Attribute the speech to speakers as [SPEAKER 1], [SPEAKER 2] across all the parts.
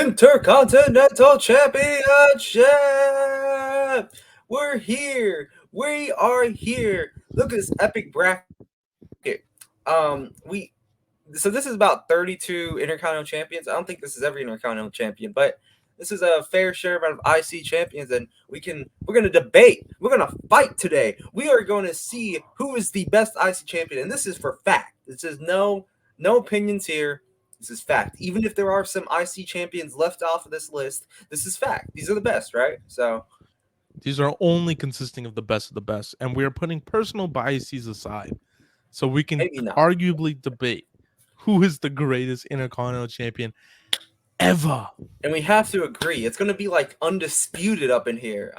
[SPEAKER 1] Intercontinental Championship. We're here. We are here. Look at this epic bracket. We so this is about 32 Intercontinental Champions. I don't think this is every Intercontinental Champion, but this is a fair share amount of IC champions, and we're gonna debate. We're gonna fight today. We are going to see who is the best IC champion, and this is for fact. This is no opinions here. This is fact. Even if there are some IC champions left off of this list, this is fact. These are the best, right? So
[SPEAKER 2] these are only consisting of the best, and we are putting personal biases aside, so we can arguably debate who is the greatest Intercontinental Champion ever.
[SPEAKER 1] And we have to agree. It's going to be like undisputed up in here,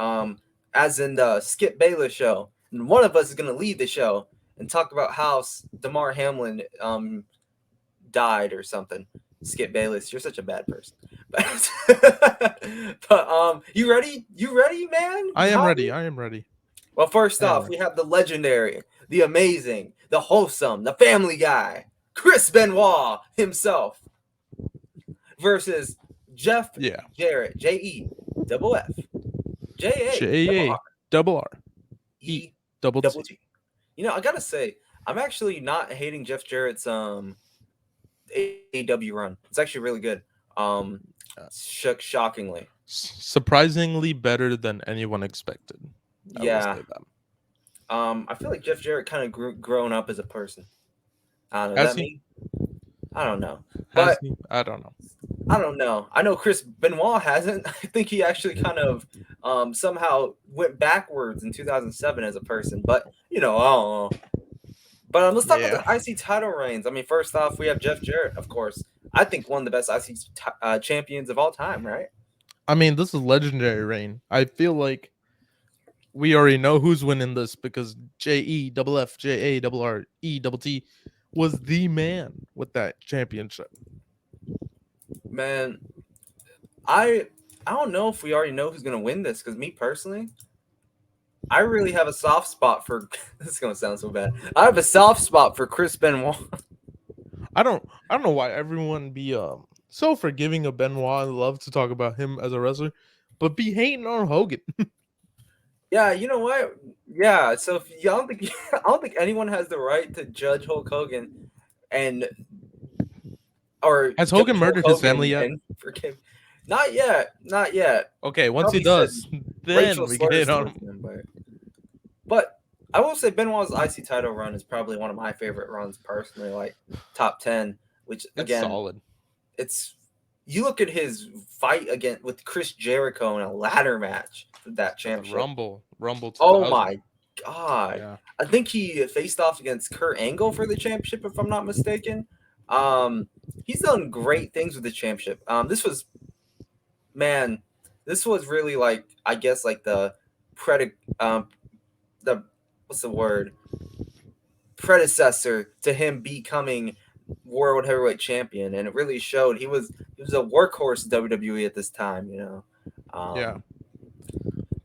[SPEAKER 1] as in the Skip Bayless show. And one of us is going to lead the show and talk about how Damar Hamlin died or something. Skip Bayless, you're such a bad person. But you ready? You ready, man?
[SPEAKER 2] I am ready.
[SPEAKER 1] Well, first off, we have the legendary, the amazing, the wholesome, the family guy, Chris Benoit himself, versus Jeff Jarrett, Jeff Jarrett. You know, I gotta say, I'm actually not hating Jeff Jarrett's AEW run. It's actually really good. Shockingly,
[SPEAKER 2] surprisingly better than anyone expected.
[SPEAKER 1] I feel like Jeff Jarrett kind of grown up as a person. I don't know. I don't know. But
[SPEAKER 2] I don't know.
[SPEAKER 1] I don't know. I know Chris Benoit hasn't. I think he actually kind of somehow went backwards in 2007 as a person. But, you know, I don't know. But let's talk about the IC title reigns. I mean, first off, we have Jeff Jarrett, of course. I think one of the best IC champions of all time, right?
[SPEAKER 2] I mean, this is legendary reign. I feel like we already know who's winning this because JEFFJARRETT was the man with that championship.
[SPEAKER 1] Man, I don't know if we already know who's gonna win this, because me personally, I really have a soft spot for this is gonna sound so bad. I have a soft spot for Chris Benoit.
[SPEAKER 2] I don't know why everyone be so forgiving of Benoit and love to talk about him as a wrestler, but be hating on Hogan.
[SPEAKER 1] Yeah, you know what? Yeah, so if I don't think anyone has the right to judge Hulk Hogan, or
[SPEAKER 2] has Hogan murdered his family yet?
[SPEAKER 1] Not yet.
[SPEAKER 2] Okay, once he does, then we can hit on him.
[SPEAKER 1] But I will say Benoit's IC title run is probably one of my favorite runs personally, like top 10. Which again,
[SPEAKER 2] it's solid.
[SPEAKER 1] You look at his fight again with Chris Jericho in a ladder match for that championship.
[SPEAKER 2] Rumble.
[SPEAKER 1] Oh my god! Yeah. I think he faced off against Kurt Angle for the championship, if I'm not mistaken. He's done great things with the championship. This was really like, I guess, like predecessor to him becoming World Heavyweight Champion, and it really showed. He was a workhorse in WWE at this time, you know.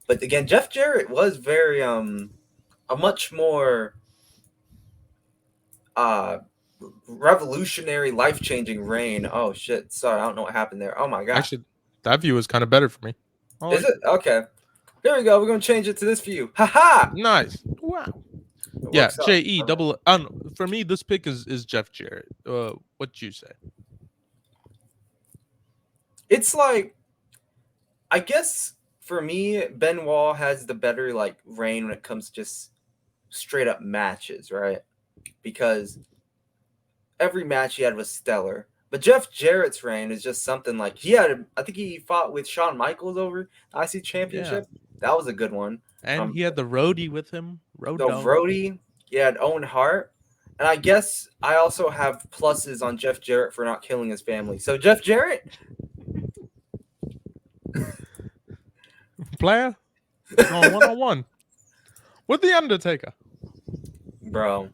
[SPEAKER 1] But again, Jeff Jarrett was very a much more revolutionary, life-changing reign. Oh shit! Sorry, I don't know what happened there. Oh my god!
[SPEAKER 2] Actually, that view was kind of better for me.
[SPEAKER 1] Is it? Okay. Here we go. We're gonna change it to this view. Ha!
[SPEAKER 2] Nice. Wow. For me, this pick is Jeff Jarrett. What'd you say?
[SPEAKER 1] It's like, I guess for me, Benoit has the better like reign when it comes to just straight up matches, right? Because every match he had was stellar. But Jeff Jarrett's reign is just something like I think he fought with Shawn Michaels over the IC Championship. Yeah. That was a good one.
[SPEAKER 2] And he had the roadie with him.
[SPEAKER 1] The roadie. He had Owen Hart. And I guess I also have pluses on Jeff Jarrett for not killing his family. So Jeff Jarrett.
[SPEAKER 2] Player. Going 1-on-1. With The Undertaker.
[SPEAKER 1] Bro.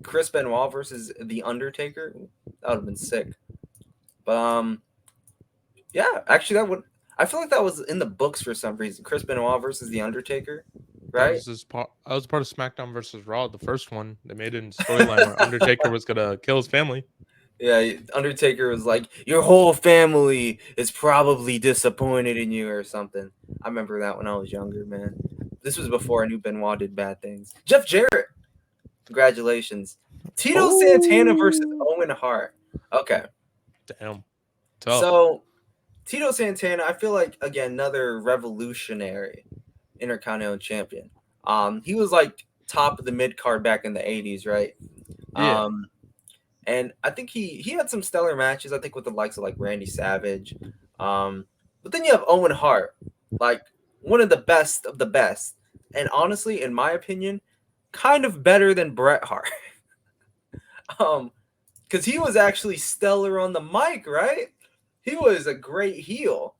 [SPEAKER 1] Chris Benoit versus The Undertaker. That would have been sick. But yeah, actually I feel like that was in the books for some reason. Chris Benoit versus The Undertaker, right?
[SPEAKER 2] That was part of SmackDown versus Raw, the first one. They made it in storyline where Undertaker was gonna kill his family.
[SPEAKER 1] Yeah, Undertaker was like, "Your whole family is probably disappointed in you," or something. I remember that when I was younger, man. This was before I knew Benoit did bad things. Jeff Jarrett, congratulations. Tito Santana versus
[SPEAKER 2] Oh,
[SPEAKER 1] Owen Hart. Okay,
[SPEAKER 2] damn, tough.
[SPEAKER 1] so Tito Santana, I feel like again another revolutionary Intercontinental Champion. He was like top of the mid card back in the '80s, right?
[SPEAKER 2] Yeah,
[SPEAKER 1] Um, and I think he had some stellar matches. I think with the likes of like Randy Savage, but then you have Owen Hart, like one of the best of the best, and honestly, in my opinion, kind of better than Bret Hart. um, because he was actually stellar on the mic, right? He was a great heel,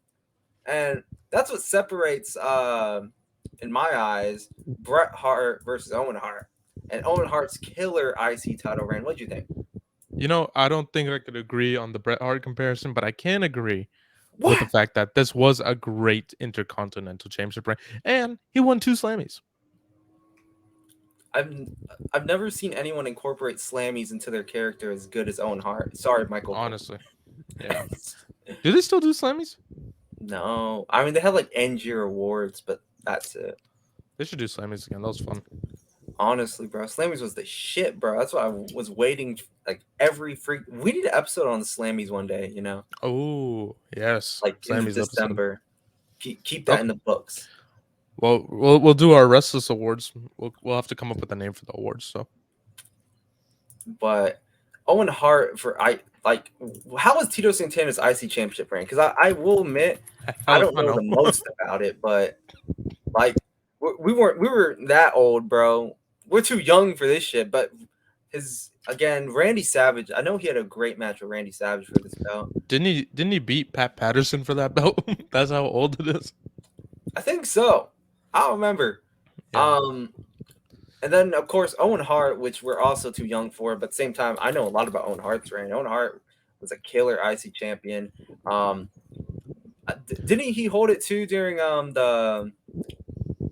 [SPEAKER 1] and that's what separates, in my eyes, Bret Hart versus Owen Hart, and Owen Hart's killer IC title reign. What do you think?
[SPEAKER 2] I don't think I could agree on the Bret Hart comparison, but I can agree with the
[SPEAKER 1] What?
[SPEAKER 2] fact that this was a great Intercontinental Championship reign, and he won 2 Slammies.
[SPEAKER 1] I've I've never seen anyone incorporate Slammies into their character as good as Owen Hart. Sorry, Michael Cole.
[SPEAKER 2] Honestly, yeah. Do they still do Slammies?
[SPEAKER 1] No, I mean they have like end year awards, but that's it.
[SPEAKER 2] They should do Slammies again. That was fun.
[SPEAKER 1] Honestly, bro, Slammies was the shit, bro. That's why I was waiting like every freak. We need an episode on the Slammies one day,
[SPEAKER 2] Oh yes,
[SPEAKER 1] like in
[SPEAKER 2] Slammies episode.
[SPEAKER 1] December. Keep that in
[SPEAKER 2] Okay.
[SPEAKER 1] the books.
[SPEAKER 2] Well, we'll do our Restless awards. We'll have to come up with a name for the awards. So
[SPEAKER 1] But Owen Hart for I like how was Tito Santana's IC championship reign? Because I will admit I
[SPEAKER 2] hell if
[SPEAKER 1] don't
[SPEAKER 2] I
[SPEAKER 1] know
[SPEAKER 2] know.
[SPEAKER 1] the most about it, but like we were that old, bro. We're too young for this shit. But his again, Randy Savage. I know he had a great match with Randy Savage for this belt.
[SPEAKER 2] Didn't he beat Pat Patterson for that belt? That's how old it is.
[SPEAKER 1] I think so. I don't remember.
[SPEAKER 2] Yeah.
[SPEAKER 1] And then of course Owen Hart, which we're also too young for, but at the same time, I know a lot about Owen Hart's reign. Owen Hart was a killer IC champion. Um, didn't he hold it too during the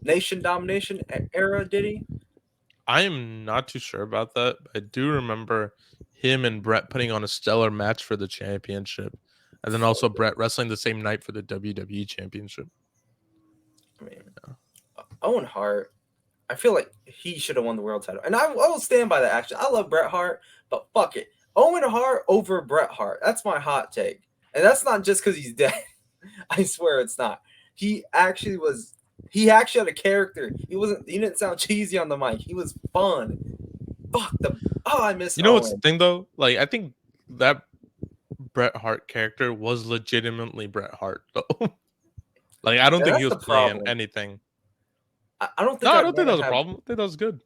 [SPEAKER 1] Nation Domination era? Did he?
[SPEAKER 2] I am not too sure about that. But I do remember him and Brett putting on a stellar match for the championship. And then also Brett wrestling the same night for the WWE championship.
[SPEAKER 1] I mean, Owen Hart. I feel like he should have won the world title, and I will stand by that. Actually, I love Bret Hart, but fuck it, Owen Hart over Bret Hart. That's my hot take, and that's not just because he's dead. I swear it's not. He actually was. He actually had a character. He wasn't. He didn't sound cheesy on the mic. He was fun. Fuck the. Oh, I miss
[SPEAKER 2] You know what's the
[SPEAKER 1] Owen.
[SPEAKER 2] thing though? Like I think that Bret Hart character was legitimately Bret Hart though. Like I don't
[SPEAKER 1] And
[SPEAKER 2] think he
[SPEAKER 1] that's
[SPEAKER 2] was
[SPEAKER 1] the
[SPEAKER 2] playing
[SPEAKER 1] problem.
[SPEAKER 2] anything.
[SPEAKER 1] I don't
[SPEAKER 2] No,
[SPEAKER 1] think
[SPEAKER 2] I
[SPEAKER 1] I'd
[SPEAKER 2] don't think
[SPEAKER 1] want
[SPEAKER 2] that
[SPEAKER 1] to
[SPEAKER 2] was a
[SPEAKER 1] have
[SPEAKER 2] problem. I think that was good.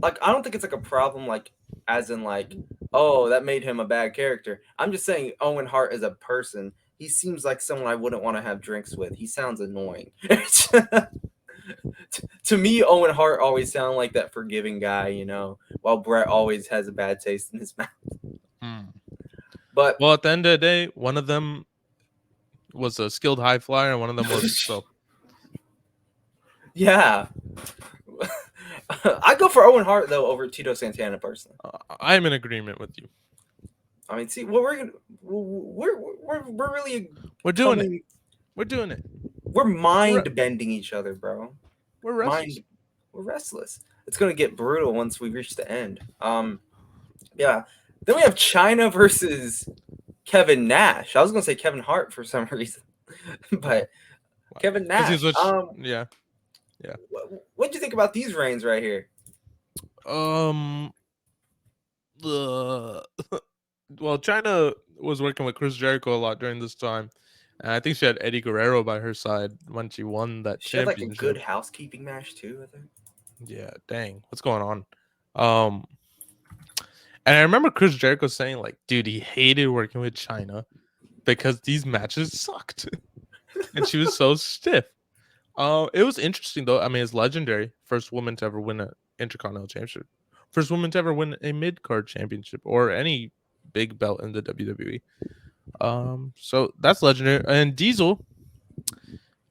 [SPEAKER 1] like I don't think it's like a problem like as in like oh that made him a bad character. I'm just saying Owen Hart as a person, he seems like someone I wouldn't want to have drinks with. He sounds annoying. To me, Owen Hart always sounded like that forgiving guy, while Brett always has a bad taste in his mouth.
[SPEAKER 2] Hmm.
[SPEAKER 1] But
[SPEAKER 2] Well, at the end of the day, one of them was a skilled high flyer, and one of them wasn't. So
[SPEAKER 1] yeah, I go for Owen Hart though over Tito Santana personally.
[SPEAKER 2] I'm in agreement with you.
[SPEAKER 1] I mean, see, well, we're really
[SPEAKER 2] We're doing it.
[SPEAKER 1] coming.
[SPEAKER 2] We're doing it.
[SPEAKER 1] We're
[SPEAKER 2] We're
[SPEAKER 1] mind bending each other, bro.
[SPEAKER 2] we're
[SPEAKER 1] Mind.
[SPEAKER 2] restless.
[SPEAKER 1] We're restless. It's gonna get brutal once we reach the end. Yeah. Then we have China versus Kevin Nash. I was gonna say Kevin Hart for some reason, but Kevin
[SPEAKER 2] Because he's
[SPEAKER 1] Nash.
[SPEAKER 2] which, yeah.
[SPEAKER 1] What do you think about these reigns right here?
[SPEAKER 2] Um. Uh, well, China was working with Chris Jericho a lot during this time, and I think she had Eddie Guerrero by her side when she won that
[SPEAKER 1] She had like a good
[SPEAKER 2] championship.
[SPEAKER 1] housekeeping match too. I think.
[SPEAKER 2] Yeah, dang, what's going on? Um, and I remember Chris Jericho saying like, "Dude, he hated working with China because these matches sucked," and she was so stiff. It was interesting though. I mean, it's legendary. First woman to ever win an Intercontinental Championship. First woman to ever win a mid card championship or any big belt in the WWE. So that's legendary. And Diesel,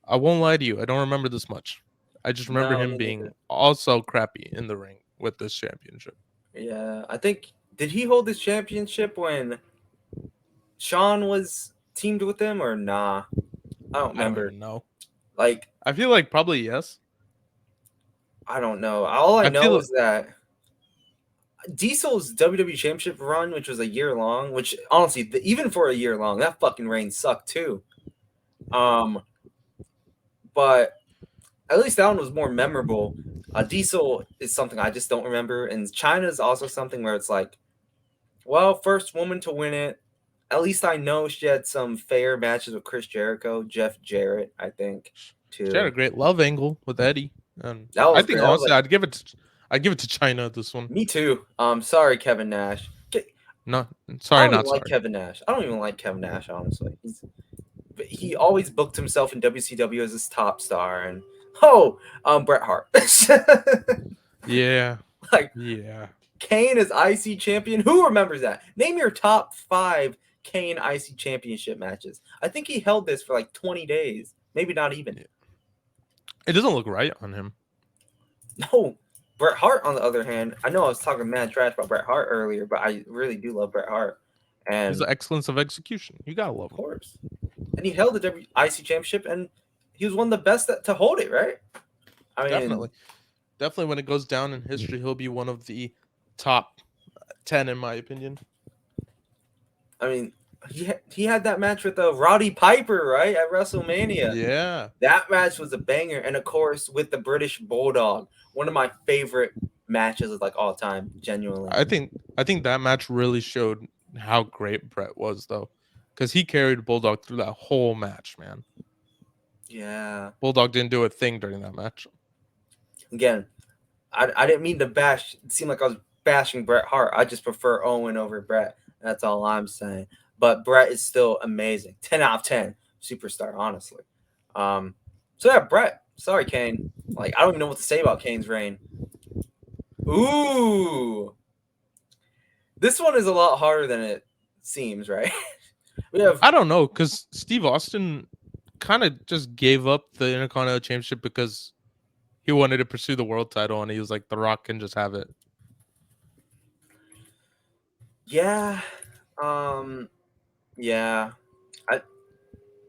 [SPEAKER 2] I won't lie to you, I don't remember this much. I just remember
[SPEAKER 1] No,
[SPEAKER 2] him
[SPEAKER 1] me
[SPEAKER 2] being
[SPEAKER 1] neither.
[SPEAKER 2] also crappy in the ring with this championship.
[SPEAKER 1] Yeah, I think did he hold this championship when Sean was teamed with him or nah? I don't
[SPEAKER 2] I don't
[SPEAKER 1] remember.
[SPEAKER 2] even know.
[SPEAKER 1] Like,
[SPEAKER 2] I feel like probably yes.
[SPEAKER 1] I don't know. All I
[SPEAKER 2] I
[SPEAKER 1] know
[SPEAKER 2] feel
[SPEAKER 1] is that Diesel's WWE Championship run, which was a year long, which honestly, even for a year long, that fucking reign sucked too. Um, but at least that one was more memorable. Diesel is something I just don't remember, and China is also something where it's like, well, first woman to win it. At least I know she had some fair matches with Chris Jericho, Jeff Jarrett, I think,
[SPEAKER 2] She had a
[SPEAKER 1] too.
[SPEAKER 2] great love angle with Eddie, and
[SPEAKER 1] That
[SPEAKER 2] I
[SPEAKER 1] was
[SPEAKER 2] think
[SPEAKER 1] great. That was
[SPEAKER 2] honestly,
[SPEAKER 1] like
[SPEAKER 2] I'd give it to China this one.
[SPEAKER 1] me too. Sorry, Kevin Nash.
[SPEAKER 2] Not
[SPEAKER 1] I
[SPEAKER 2] sorry,
[SPEAKER 1] don't even
[SPEAKER 2] not
[SPEAKER 1] like
[SPEAKER 2] sorry.
[SPEAKER 1] Kevin Nash. I don't even like Kevin Nash, honestly. He always booked himself in WCW as his top star, and Bret Hart.
[SPEAKER 2] Yeah,
[SPEAKER 1] Like
[SPEAKER 2] yeah.
[SPEAKER 1] Kane is IC champion. Who remembers that? Name your top 5 Kane IC championship matches. I think he held this for like 20 days, maybe not even.
[SPEAKER 2] It doesn't look right on him.
[SPEAKER 1] No, Bret Hart, on the other hand, I know I was talking mad trash about Bret Hart earlier, but I really do love Bret Hart,
[SPEAKER 2] He's
[SPEAKER 1] and
[SPEAKER 2] the excellence of execution. You gotta love
[SPEAKER 1] of
[SPEAKER 2] him.
[SPEAKER 1] course, and he held the IC championship, and he was one of the best to hold it, right? I mean,
[SPEAKER 2] Definitely, definitely. When it goes down in history, he'll be one of the top 10 in my opinion.
[SPEAKER 1] I mean, he had that match with Roddy Piper, right, at WrestleMania.
[SPEAKER 2] Yeah,
[SPEAKER 1] That match was a banger, and of course with the British Bulldog, one of my favorite matches of like all time. Genuinely,
[SPEAKER 2] I think that match really showed how great Brett was though, because he carried Bulldog through that whole match. Man,
[SPEAKER 1] yeah.
[SPEAKER 2] Bulldog didn't do a thing during that match.
[SPEAKER 1] Again, I didn't mean to bash. It seemed like I was bashing Bret Hart. I just prefer Owen over Bret. That's all I'm saying. But Bret is still amazing. 10 out of 10 superstar, honestly. So yeah, Bret. Sorry, Kane. Like I don't even know what to say about Kane's reign. Ooh, this one is a lot harder than it seems, right? We have
[SPEAKER 2] I don't know, because Steve Austin kind of just gave up the Intercontinental Championship because he wanted to pursue the world title, and he was like, "The Rock can just have it."
[SPEAKER 1] yeah, um, yeah. I'm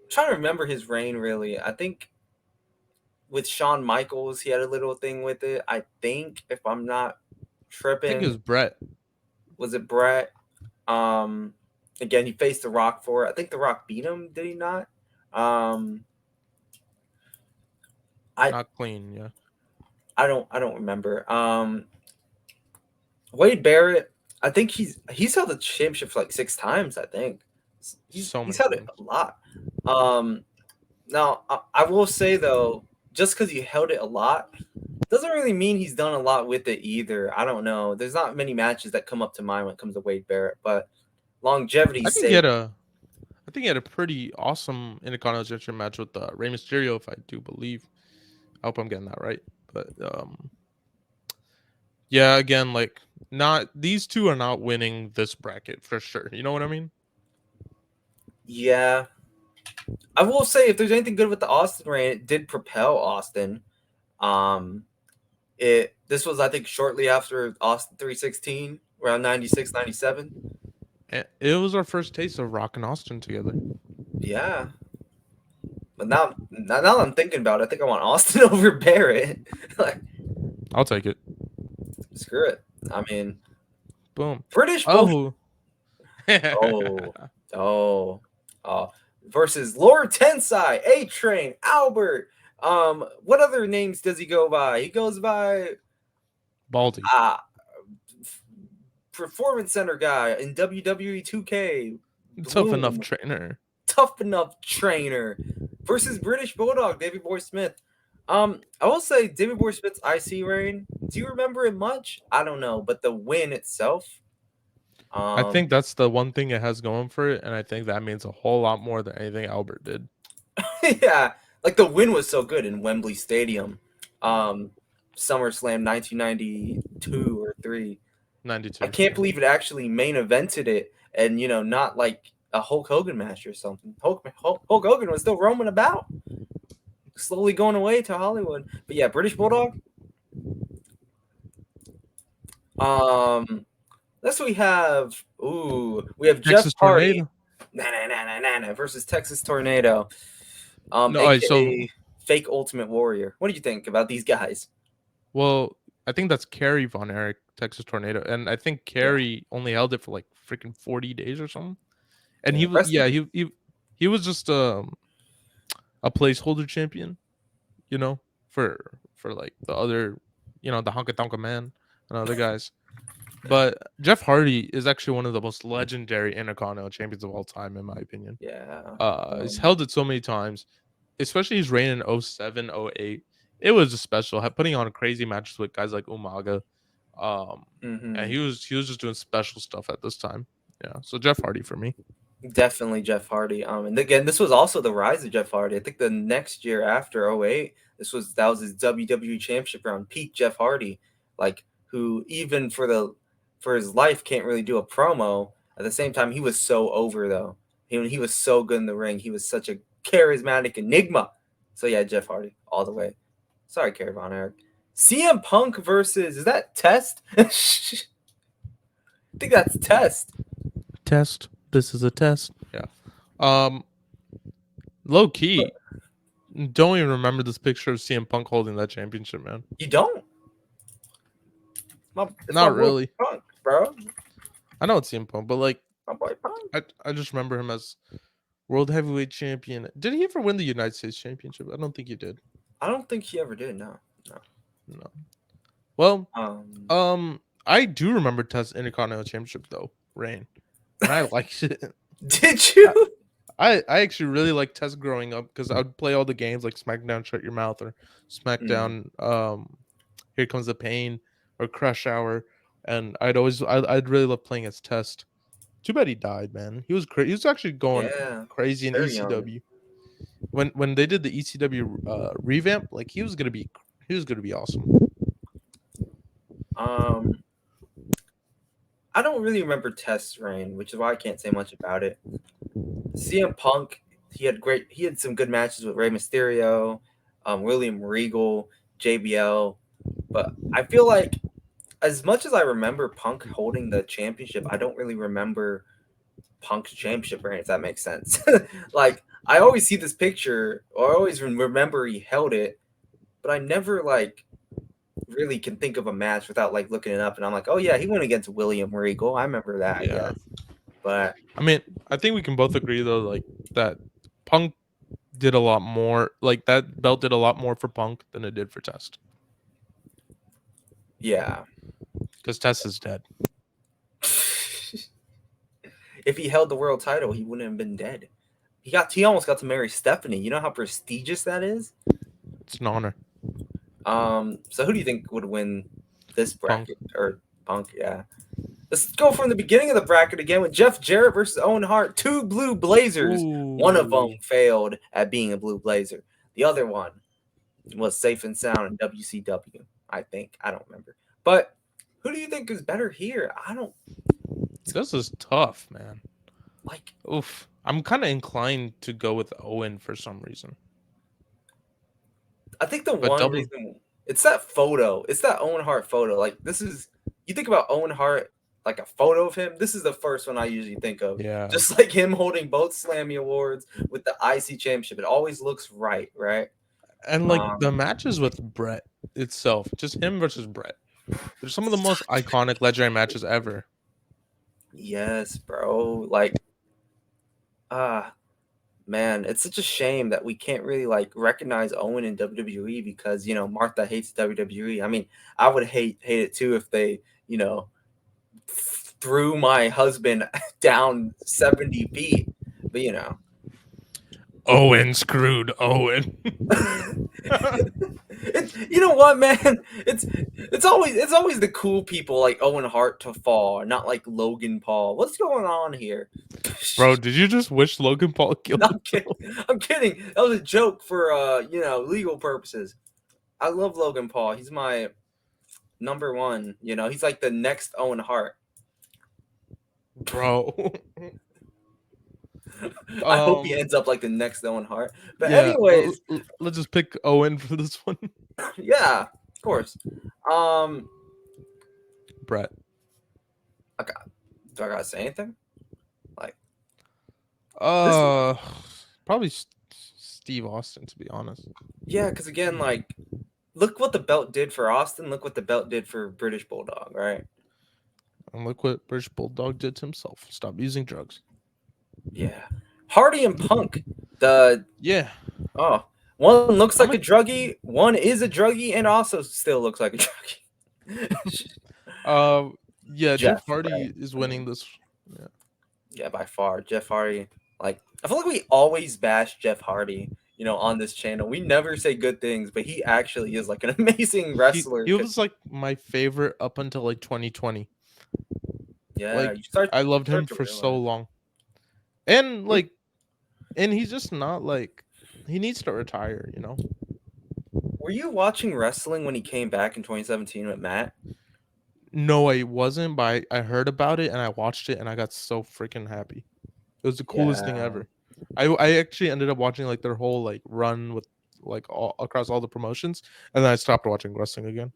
[SPEAKER 1] trying to remember his reign really. I think with Shawn Michaels, he had a little thing with it. I think if I'm not
[SPEAKER 2] I think it was
[SPEAKER 1] tripping,
[SPEAKER 2] Brett.
[SPEAKER 1] was it Brett? Um, Again, he faced The Rock for it. I think The Rock beat him. Did he not? Um, I
[SPEAKER 2] Not clean, yeah.
[SPEAKER 1] I don't remember. Wade Barrett. I think he's held the championship for like 6 times. I think
[SPEAKER 2] So
[SPEAKER 1] he's
[SPEAKER 2] many
[SPEAKER 1] held it
[SPEAKER 2] times.
[SPEAKER 1] a lot. Um, Now I will say though, just because he held it a lot doesn't really mean he's done a lot with it either. I don't know. There's not many matches that come up to mind when it comes to Wade Barrett, but
[SPEAKER 2] I
[SPEAKER 1] longevity's
[SPEAKER 2] think he had
[SPEAKER 1] sake,
[SPEAKER 2] a I think he had a pretty awesome Intercontinental Championship match with Rey Mysterio, if I do believe. I hope I'm getting that right. But yeah, again, like not these two are not winning this bracket for sure. You know what I mean?
[SPEAKER 1] yeah. I will say if there's anything good with the Austin reign, it did propel Austin. Um, it this was I think shortly after Austin 316, around 96, 97.
[SPEAKER 2] It was our first taste of Rock and Austin together.
[SPEAKER 1] Yeah. But now I'm thinking about it, I think I want Austin over Barrett. Like,
[SPEAKER 2] I'll take it.
[SPEAKER 1] screw it. I mean,
[SPEAKER 2] Boom.
[SPEAKER 1] British Bull.
[SPEAKER 2] Oh.
[SPEAKER 1] Oh, oh, oh. Versus Lord Tensai, A Train, Albert. What other names does he go by? He goes by
[SPEAKER 2] Baldy.
[SPEAKER 1] uh Performance Center guy in WWE 2K.
[SPEAKER 2] Tough enough
[SPEAKER 1] Bloom,
[SPEAKER 2] trainer.
[SPEAKER 1] tough enough trainer versus British Bulldog, Davey Boy Smith. I will say Davey Boy Smith's IC reign. Do you remember it much? I don't know, but the win itself.
[SPEAKER 2] I
[SPEAKER 1] Um,
[SPEAKER 2] think that's the one thing it has going for it, and I think that means a whole lot more than anything Albert did.
[SPEAKER 1] yeah, like the win was so good in Wembley Stadium. Um, SummerSlam 1992 or 3. I
[SPEAKER 2] 92.
[SPEAKER 1] can't
[SPEAKER 2] Yeah.
[SPEAKER 1] believe it actually main evented it, and not like a Hulk Hogan match or something. Hulk Hogan was still roaming about, slowly going away to Hollywood. But yeah, British Bulldog. Um, Next we have Jeff
[SPEAKER 2] Texas
[SPEAKER 1] Hardy,
[SPEAKER 2] Tornado.
[SPEAKER 1] versus Texas Tornado,
[SPEAKER 2] No, all right, so
[SPEAKER 1] aka Fake Ultimate Warrior. What do you think about these guys?
[SPEAKER 2] well, I think that's Kerry Von Erich, Texas Tornado, and I think
[SPEAKER 1] Yeah,
[SPEAKER 2] Kerry only held it for like freaking 40 days or something. And
[SPEAKER 1] yeah.
[SPEAKER 2] he was
[SPEAKER 1] Rest in peace.
[SPEAKER 2] he was just a placeholder champion, you know, for like the other, the Honka Tonka Man and other guys. But Jeff Hardy is actually one of the most legendary Intercontinental champions of all time, in my opinion.
[SPEAKER 1] Yeah.
[SPEAKER 2] He's held it so many times, especially his reign in '07, '08. It was just special. Putting on crazy matches with guys like Umaga. And
[SPEAKER 1] hmm
[SPEAKER 2] he was just doing special stuff at this time. Yeah. So Jeff Hardy for me.
[SPEAKER 1] Definitely Jeff Hardy. And again, this was also the rise of Jeff Hardy. I think the next year after '08, that was his WWE Championship round. Peak Jeff Hardy, like who even for his life can't really do a promo. At the same time, he was so over though. He was so good in the ring. He was such a charismatic enigma. So yeah, Jeff Hardy all the way. Sorry, Kerry Von Erich. CM Punk versus, is that Test? I think that's Test.
[SPEAKER 2] Test. This is a test. Yeah. Um, Low key, don't even remember this picture of CM Punk holding that championship, man.
[SPEAKER 1] You don't? It's
[SPEAKER 2] Not
[SPEAKER 1] my boy
[SPEAKER 2] really.
[SPEAKER 1] Punk, bro.
[SPEAKER 2] I know it's CM Punk, but like,
[SPEAKER 1] My boy Punk.
[SPEAKER 2] I just remember him as World Heavyweight Champion. Did he ever win the United States Championship? I don't think he did.
[SPEAKER 1] I don't think he ever did. No, no.
[SPEAKER 2] No. Well,
[SPEAKER 1] Um,
[SPEAKER 2] I do remember Test Intercontinental Championship though, reign, and I liked it.
[SPEAKER 1] did you?
[SPEAKER 2] I actually really liked Test growing up because I would play all the games like SmackDown Shut Your Mouth or SmackDown Here Comes the Pain or Crush Hour, and I'd really love playing as Test. Too bad he died, man. He was he was actually going
[SPEAKER 1] Yeah,
[SPEAKER 2] crazy in
[SPEAKER 1] very young.
[SPEAKER 2] ECW. When they did the ECW revamp, like he was gonna be awesome.
[SPEAKER 1] Um, I don't really remember Test's reign, which is why I can't say much about it. CM Punk, he had some good matches with Rey Mysterio, William Regal, JBL, but I feel like as much as I remember Punk holding the championship, I don't really remember Punk's championship reign, if that makes sense. Like I always see this picture, or I always remember he held it, but I never like really can think of a match without like looking it up. And I'm like, oh yeah, he went against William Regal. I remember that.
[SPEAKER 2] Yeah.
[SPEAKER 1] Yes, but
[SPEAKER 2] I mean, I think we can both agree though, like that Punk did a lot more. Like that belt did a lot more for Punk than it did for Test.
[SPEAKER 1] yeah.
[SPEAKER 2] Because Test is dead.
[SPEAKER 1] If he held the world title, he wouldn't have been dead. He almost got to marry Stephanie. You know how prestigious that is?
[SPEAKER 2] It's an honor.
[SPEAKER 1] So who do you think would win this bracket? Or Punk, yeah. Let's go from the beginning of the bracket again with Jeff Jarrett versus Owen Hart. Two blue blazers.
[SPEAKER 2] Ooh.
[SPEAKER 1] One of them failed at being a blue blazer. The other one was safe and sound in WCW, I think. I don't remember. But who do you think is better here?
[SPEAKER 2] This is tough, man.
[SPEAKER 1] Like,
[SPEAKER 2] oof. I'm kind of inclined to go with Owen for some reason.
[SPEAKER 1] I think the one reason it's that photo. It's that Owen Hart photo. Like this is you think about Owen Hart like a photo of him. This is the first one I usually think of.
[SPEAKER 2] Yeah.
[SPEAKER 1] Just like him holding both Slammy Awards with the IC Championship. It always looks right?
[SPEAKER 2] And like the matches with Brett itself, just him versus Brett. They're some of the most iconic legendary matches ever.
[SPEAKER 1] Yes, bro. Like man, it's such a shame that we can't really like recognize Owen in WWE because Martha hates WWE. I mean, I would hate it too if they threw my husband down 70 feet. But
[SPEAKER 2] Owen screwed Owen.
[SPEAKER 1] You know what, man? It's always the cool people like Owen Hart to fall, not like Logan Paul. What's going on here?
[SPEAKER 2] Bro, did you just wish Logan Paul killed
[SPEAKER 1] him? I'm kidding. That was a joke for legal purposes. I love Logan Paul. He's my number one. He's like the next Owen Hart.
[SPEAKER 2] Bro.
[SPEAKER 1] I hope he ends up like the next Owen Hart. But yeah, anyways,
[SPEAKER 2] let's just pick Owen for this one.
[SPEAKER 1] Yeah, of course.
[SPEAKER 2] Brett.
[SPEAKER 1] Okay, Do I gotta say anything? Like this?
[SPEAKER 2] Probably Steve Austin, to be honest.
[SPEAKER 1] Yeah, because again, like, look what the belt did for Austin. Look what the belt did for British Bulldog, right?
[SPEAKER 2] And look what British Bulldog did to himself. Stop using drugs.
[SPEAKER 1] Yeah, Hardy and Punk. The
[SPEAKER 2] Yeah.
[SPEAKER 1] oh, one looks
[SPEAKER 2] I'm
[SPEAKER 1] like
[SPEAKER 2] a
[SPEAKER 1] a druggie. One is a druggie, and also still looks like a druggie.
[SPEAKER 2] yeah, Jeff
[SPEAKER 1] Jeff,
[SPEAKER 2] Hardy
[SPEAKER 1] right?
[SPEAKER 2] is
[SPEAKER 1] I
[SPEAKER 2] winning
[SPEAKER 1] mean,
[SPEAKER 2] this. Yeah.
[SPEAKER 1] yeah, by far, Jeff Hardy. Like, I feel like we always bash Jeff Hardy, on this channel. We never say good things, but he actually is like an amazing wrestler.
[SPEAKER 2] He was like my favorite up until like 2020.
[SPEAKER 1] Yeah,
[SPEAKER 2] Like
[SPEAKER 1] you start
[SPEAKER 2] I loved him
[SPEAKER 1] start to
[SPEAKER 2] for so
[SPEAKER 1] realize.
[SPEAKER 2] long. And
[SPEAKER 1] Were,
[SPEAKER 2] like and he's just not like he needs to retire, you know.
[SPEAKER 1] were you watching wrestling when he came back in 2017 with Matt?
[SPEAKER 2] No, I wasn't, but I heard about it and I watched it and I got so freaking happy. It was the coolest thing
[SPEAKER 1] Yeah,
[SPEAKER 2] ever. I actually ended up watching like their whole like run with like all across all the promotions, and then I stopped watching wrestling again.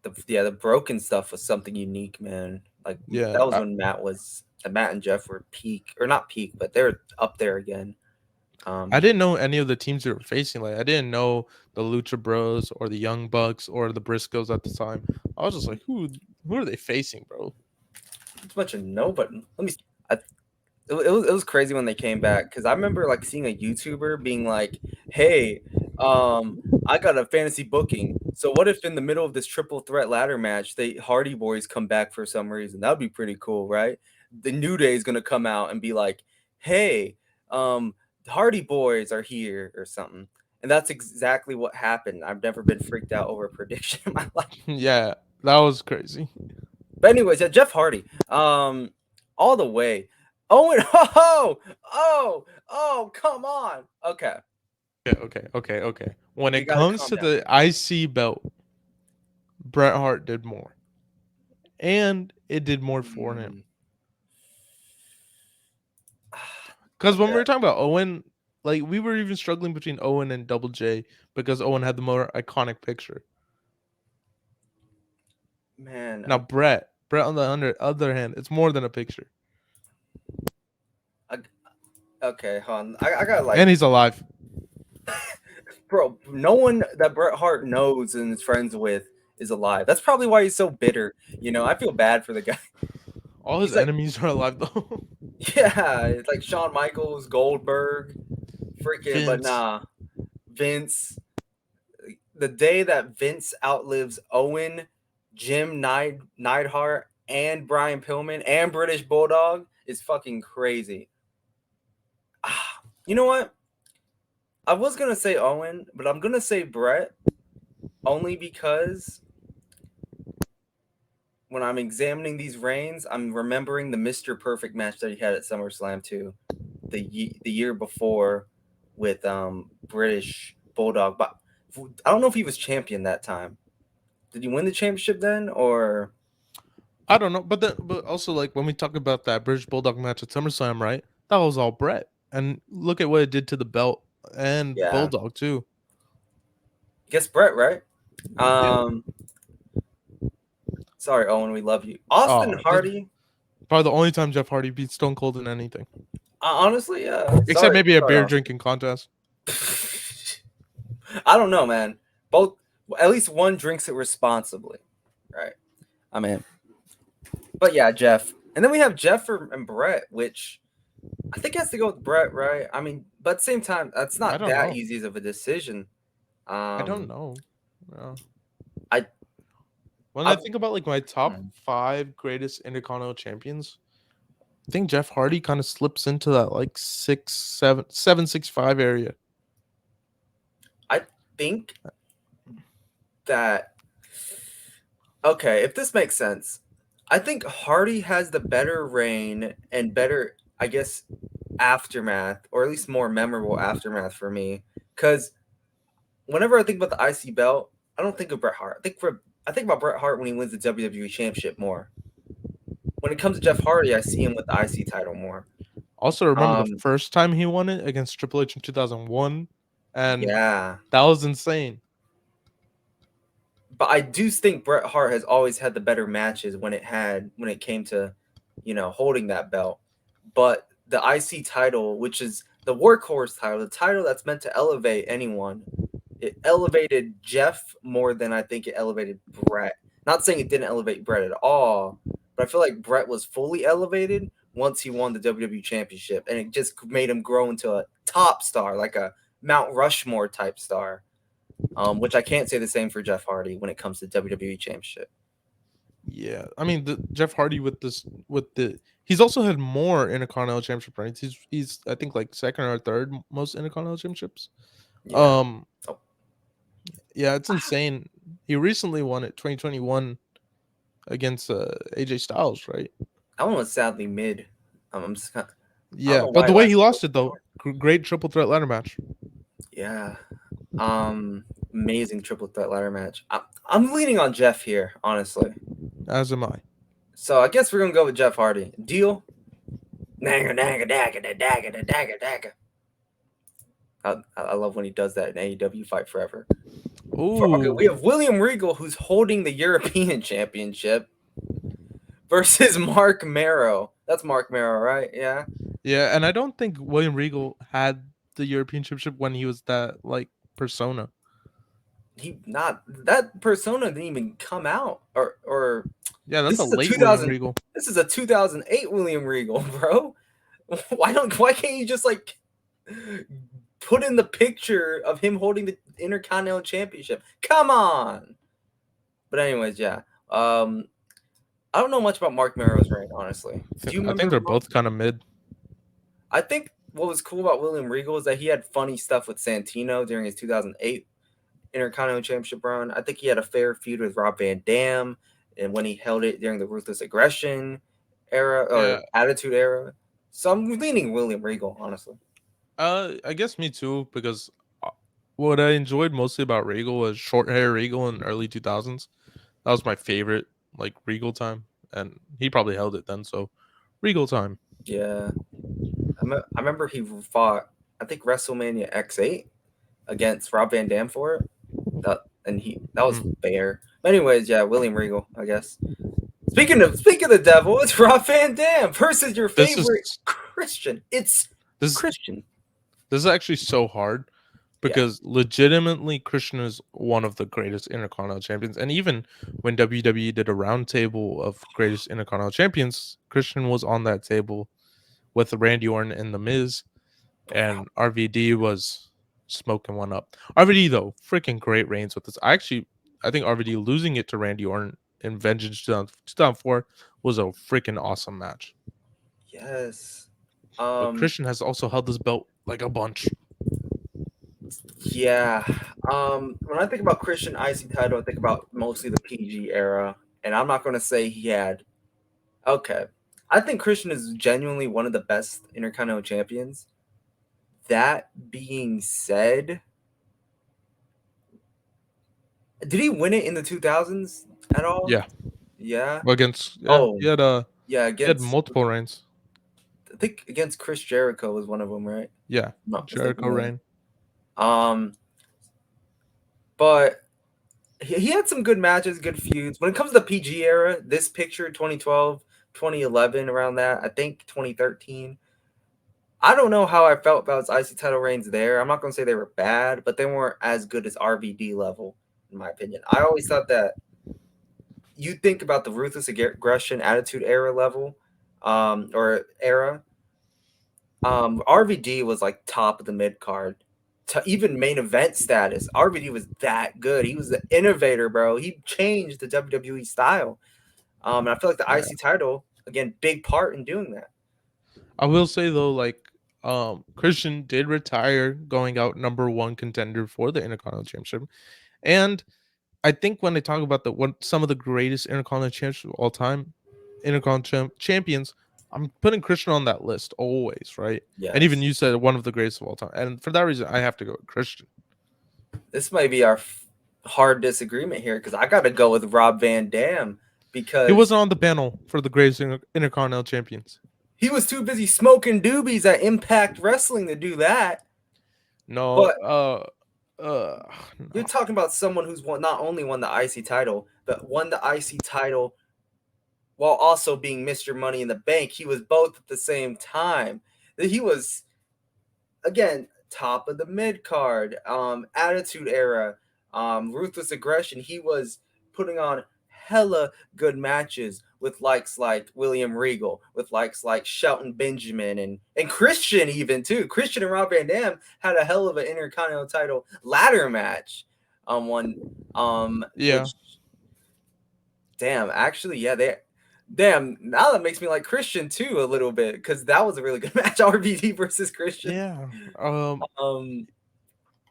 [SPEAKER 1] the broken stuff was something unique, man. Like
[SPEAKER 2] Yeah,
[SPEAKER 1] that was when Matt and Jeff were peak, or not peak, but they're up there again.
[SPEAKER 2] I didn't know any of the teams they were facing. Like I didn't know the Lucha Bros or the Young Bucks or the Briscoes at the time. I was just like, who are they facing, bro?
[SPEAKER 1] It's a bunch of nobody. Let me. I, it was crazy when they came back because I remember like seeing a YouTuber being like, "Hey, I got a fantasy booking. So what if in the middle of this triple threat ladder match, they Hardy Boys come back for some reason? That'd be pretty cool, right? The New Day is gonna come out and be like, "Hey, Hardy Boys are here" or something. And that's exactly what happened. I've never been freaked out over a prediction in my life.
[SPEAKER 2] Yeah, that was crazy.
[SPEAKER 1] But anyways, yeah, Jeff Hardy, all the way. Owen, come on. Okay,
[SPEAKER 2] Okay. When
[SPEAKER 1] you
[SPEAKER 2] it
[SPEAKER 1] gotta
[SPEAKER 2] comes
[SPEAKER 1] calm
[SPEAKER 2] to
[SPEAKER 1] down.
[SPEAKER 2] the IC belt, Bret Hart did more, and it did more for him.
[SPEAKER 1] Mm.
[SPEAKER 2] Because when we
[SPEAKER 1] Okay,
[SPEAKER 2] were talking about Owen, like we were even struggling between Owen and Double J because Owen had the more iconic picture.
[SPEAKER 1] man.
[SPEAKER 2] Now Brett on the other hand, it's more than a picture,
[SPEAKER 1] I, okay, hon. I got
[SPEAKER 2] and
[SPEAKER 1] like,
[SPEAKER 2] he's alive.
[SPEAKER 1] bro. No one that Bret Hart knows and is friends with is alive. That's probably why he's so bitter. I feel bad for the guy.
[SPEAKER 2] All his
[SPEAKER 1] He's like,
[SPEAKER 2] enemies are alive though.
[SPEAKER 1] yeah, it's like Shawn Michaels, Goldberg, freaking, but
[SPEAKER 2] Vince,
[SPEAKER 1] nah, Vince. The day that Vince outlives Owen, Jim Neidhart, and Brian Pillman and British Bulldog is fucking crazy. You know what? I was gonna say Owen, but I'm gonna say Brett only because when I'm examining these reigns, I'm remembering the Mr. Perfect match that he had at SummerSlam too, the year before with British Bulldog. But I don't know if he was champion that time. Did he win the championship then, or
[SPEAKER 2] I don't know, but also like when we talk about that British Bulldog match at SummerSlam, right? That was all Brett, and look at what it did to the belt and
[SPEAKER 1] yeah?
[SPEAKER 2] Bulldog too.
[SPEAKER 1] Guess Brett, right?
[SPEAKER 2] Yeah.
[SPEAKER 1] Um, Sorry, Owen, we love you. Austin
[SPEAKER 2] Oh, this is
[SPEAKER 1] Hardy.
[SPEAKER 2] probably the only time Jeff Hardy beat Stone Cold in anything,
[SPEAKER 1] Honestly, yeah.
[SPEAKER 2] except
[SPEAKER 1] Sorry,
[SPEAKER 2] maybe a
[SPEAKER 1] sorry,
[SPEAKER 2] beer
[SPEAKER 1] Austin.
[SPEAKER 2] drinking contest.
[SPEAKER 1] I don't know, man. Both, at least one drinks it responsibly, right? I mean, but yeah, Jeff, and then we have Jeff and Brett, which I think has to go with Brett, right? I mean, but at the same time, that's
[SPEAKER 2] I
[SPEAKER 1] not
[SPEAKER 2] don't
[SPEAKER 1] that
[SPEAKER 2] know.
[SPEAKER 1] easy of a decision.
[SPEAKER 2] I don't
[SPEAKER 1] Um,
[SPEAKER 2] know. Yeah.
[SPEAKER 1] I,
[SPEAKER 2] When I
[SPEAKER 1] I,
[SPEAKER 2] think about like my top 5 greatest Intercontinental champions, I think Jeff Hardy kind of slips into that like 7, 6, 5 area.
[SPEAKER 1] I think that okay, if this makes sense, I think Hardy has the better reign and better, I guess, aftermath, or at least more memorable aftermath for me. Because whenever I think about the IC belt, I don't think of Bret Hart. I think about Bret Hart when he wins the WWE Championship more. When it comes to Jeff Hardy, I see him with the IC title more.
[SPEAKER 2] Also, remember the
[SPEAKER 1] Um,
[SPEAKER 2] first time he won it against Triple H in 2001, and
[SPEAKER 1] yeah,
[SPEAKER 2] that was insane.
[SPEAKER 1] but I do think Bret Hart has always had the better matches when it came to holding that belt. But the IC title, which is the workhorse title, the title that's meant to elevate anyone, it elevated Jeff more than I think it elevated Brett. Not saying it didn't elevate Brett at all, but I feel like Brett was fully elevated once he won the WWE Championship, and it just made him grow into a top star, like a Mount Rushmore type star. Which I can't say the same for Jeff Hardy when it comes to WWE Championship.
[SPEAKER 2] Yeah, I mean Jeff Hardy he's also had more Intercontinental Championship reigns. He's I think like second or third most Intercontinental Championships.
[SPEAKER 1] Yeah. Oh.
[SPEAKER 2] Yeah, it's insane. He recently won it 2021 against AJ Styles, right?
[SPEAKER 1] That one was sadly mid. I'm just I don't
[SPEAKER 2] Yeah,
[SPEAKER 1] know
[SPEAKER 2] but
[SPEAKER 1] why
[SPEAKER 2] the
[SPEAKER 1] it
[SPEAKER 2] way he
[SPEAKER 1] lasted so
[SPEAKER 2] lost it though,
[SPEAKER 1] long.
[SPEAKER 2] great triple threat ladder match.
[SPEAKER 1] Yeah. Amazing triple threat ladder match. I'm leaning on Jeff here, honestly.
[SPEAKER 2] As am I.
[SPEAKER 1] So I guess we're gonna go with Jeff Hardy. Deal. Dagger, dagger, dagger, dagger, dagger, dagger. I love when he does that in AEW Fight Forever. Okay,
[SPEAKER 2] Ooh.
[SPEAKER 1] we have William Regal, who's holding the European Championship, versus Mark Marrow. That's Mark Marrow, right? Yeah.
[SPEAKER 2] Yeah, and I don't think William Regal had the European Championship when he was that like persona.
[SPEAKER 1] He not that persona didn't even come out, or
[SPEAKER 2] Yeah, that's
[SPEAKER 1] this
[SPEAKER 2] a
[SPEAKER 1] is a
[SPEAKER 2] late William
[SPEAKER 1] 2000.
[SPEAKER 2] Regal.
[SPEAKER 1] This is a 2008 William Regal, bro. Why can't you just like put in the picture of him holding the Intercontinental Championship? Come on. But anyways, yeah. I don't know much about Mark Marrow's reign, honestly. Do you
[SPEAKER 2] I think
[SPEAKER 1] remember?
[SPEAKER 2] they're both kind of mid.
[SPEAKER 1] I think what was cool about William Regal is that he had funny stuff with Santino during his 2008 Intercontinental Championship run. I think he had a fair feud with Rob Van Dam, and when he held it during the Ruthless Aggression era
[SPEAKER 2] Yeah.
[SPEAKER 1] or Attitude era. So I'm leaning William Regal, honestly.
[SPEAKER 2] I guess me too, because what I enjoyed mostly about Regal was short hair Regal in the early 2000s. That was my favorite, like Regal time, and he probably held it then. So, Regal time.
[SPEAKER 1] Yeah, I remember he fought, I think WrestleMania X8 against Rob Van Dam for it. That was fair. But anyways, yeah, William Regal, I guess. Speaking of the devil, it's Rob Van Dam versus your favorite Christian. It's Christian.
[SPEAKER 2] This is actually so hard because legitimately Christian is one of the greatest Intercontinental Champions, and even when WWE did a roundtable of greatest Intercontinental Champions, Christian was on that table with Randy Orton and The Miz, and RVD was smoking one up. RVD though, freaking great reigns with this. I think RVD losing it to Randy Orton in Vengeance 2004 was a freaking awesome match.
[SPEAKER 1] Yes.
[SPEAKER 2] But Christian has also held this belt like a bunch.
[SPEAKER 1] Yeah. When I think about Christian IC title, I think about mostly the PG era, and I'm not going to say he had. Okay, I think Christian is genuinely one of the best Intercontinental champions. That being said, did he win it in the 2000s at all?
[SPEAKER 2] Yeah.
[SPEAKER 1] Yeah.
[SPEAKER 2] He had
[SPEAKER 1] yeah,
[SPEAKER 2] he had
[SPEAKER 1] against
[SPEAKER 2] multiple reigns.
[SPEAKER 1] I think against Chris Jericho was one of them, right?
[SPEAKER 2] Yeah,
[SPEAKER 1] No,
[SPEAKER 2] Jericho reign.
[SPEAKER 1] But he had some good matches, good feuds. When it comes to the PG era, this picture 2012, 2011, around that, I think 2013. I don't know how I felt about his IC title reigns there. I'm not going to say they were bad, but they weren't as good as RVD level, in my opinion. I always thought that you think about the Ruthless Aggression Attitude Era level, or era. RVD was like top of the mid card. To even main event status, RVD was that good. He was the innovator, bro. He changed the WWE style. And I feel like the IC title, again, big part in doing that.
[SPEAKER 2] I will say though, like Christian did retire, going out number one contender for the Intercontinental Championship, and I think when they talk about some of the greatest Intercontinental Champions of all time, Intercontinental Champions, I'm putting Christian on that list always, right?
[SPEAKER 1] Yes.
[SPEAKER 2] And even you said one of the greatest of all time, and for that reason, I have to go with Christian.
[SPEAKER 1] This might be our hard disagreement here because I got to go with Rob Van Dam because
[SPEAKER 2] he wasn't on the panel for the greatest Intercontinental Champions.
[SPEAKER 1] He was too busy smoking doobies at Impact Wrestling to do that.
[SPEAKER 2] No,
[SPEAKER 1] but you're talking about someone who's not only won the IC title, but won the IC title while also being Mr. Money in the Bank. He was both at the same time. He was, again, top of the mid card, Attitude Era, Ruthless Aggression. He was putting on hella good matches with likes like William Regal, with likes like Shelton Benjamin, and Christian even too. Christian and Rob Van Dam had a hell of an Intercontinental title ladder match. One,
[SPEAKER 2] Yeah.
[SPEAKER 1] which, damn, actually, yeah, they. Damn, now that makes me like Christian too a little bit, because that was a really good match. RVD versus Christian.
[SPEAKER 2] Yeah.
[SPEAKER 1] Um,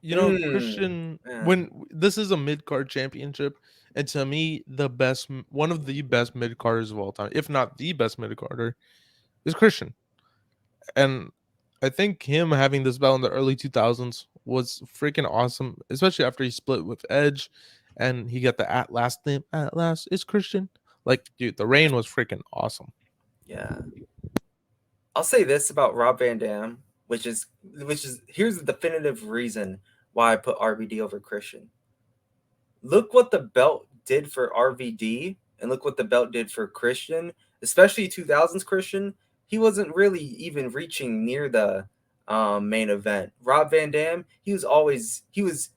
[SPEAKER 2] Christian,
[SPEAKER 1] yeah.
[SPEAKER 2] when this is a mid card championship, and to me, one of the best mid carders of all time, if not the best mid carder, is Christian. And I think him having this belt in the early 2000s was freaking awesome, especially after he split with Edge and he got the at last name. At last, it's Christian. Like, dude, the reign was freaking awesome.
[SPEAKER 1] Yeah. I'll say this about Rob Van Dam, which is here's the definitive reason why I put RVD over Christian. Look what the belt did for RVD and look what the belt did for Christian, especially 2000s Christian. He wasn't really even reaching near the main event. Rob Van Dam, he was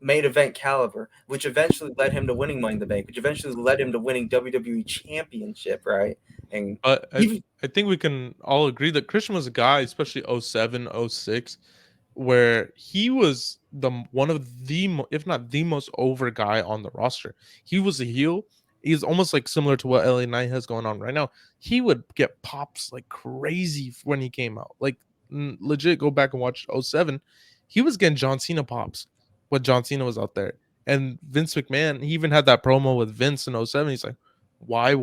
[SPEAKER 1] main event caliber, which eventually led him to winning Money in the Bank, which eventually led him to winning WWE Championship, right? And
[SPEAKER 2] But
[SPEAKER 1] even
[SPEAKER 2] I think we can all agree that Christian was a guy, especially 07, 06, where he was one of the if not the most over guy on the roster. He was a heel. He's almost like similar to what LA Knight has going on right now. He would get pops like crazy when he came out. Like, legit, go back and watch 07. He was getting John Cena pops when John Cena was out there. And Vince McMahon, he even had that promo with Vince in 07. He's like, why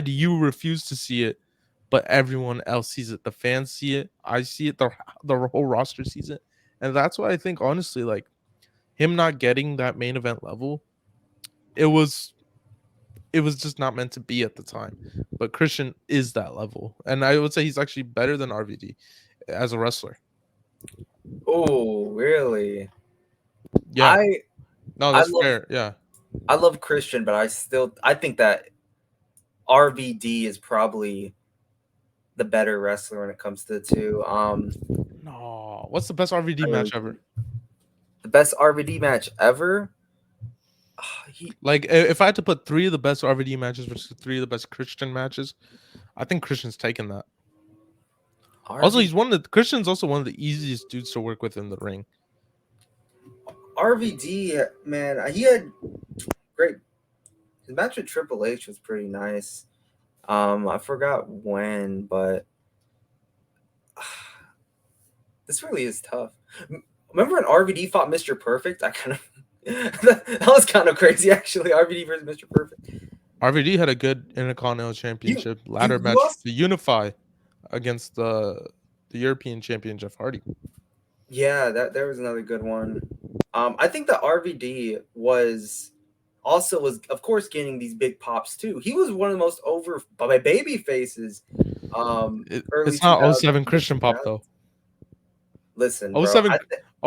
[SPEAKER 2] do you refuse to see it, but everyone else sees it? The fans see it. I see it. The whole roster sees it. And that's why I think, honestly, like, him not getting that main event level, it was just not meant to be at the time. But Christian is that level. And I would say he's actually better than RVD as a wrestler.
[SPEAKER 1] oh, really?
[SPEAKER 2] Yeah.
[SPEAKER 1] I
[SPEAKER 2] No,
[SPEAKER 1] I
[SPEAKER 2] that's
[SPEAKER 1] love
[SPEAKER 2] fair. Yeah.
[SPEAKER 1] I love Christian, but I think that RVD is probably the better wrestler when it comes to the two.
[SPEAKER 2] No. What's the best RVD
[SPEAKER 1] I really
[SPEAKER 2] match ever?
[SPEAKER 1] do. The best RVD match ever. He
[SPEAKER 2] Like, if I had to put 3 of the best RVD matches versus 3 of the best Christian matches, I think Christian's taken that. Also, Christian's also one of the easiest dudes to work with in the ring.
[SPEAKER 1] RVD, man, he had great. His match with Triple H was pretty nice. I forgot when, but this really is tough. Remember when RVD fought Mr. Perfect? I kind of that was kind of crazy, actually. RVD versus Mr. Perfect.
[SPEAKER 2] RVD had a good Intercontinental Championship ladder match to unify against the European champion Jeff Hardy.
[SPEAKER 1] Yeah, there was another good one. I think that RVD was of course gaining these big pops too. He was one of the most over by baby faces.
[SPEAKER 2] It's not 07 Christian pop though.
[SPEAKER 1] Listen, bro.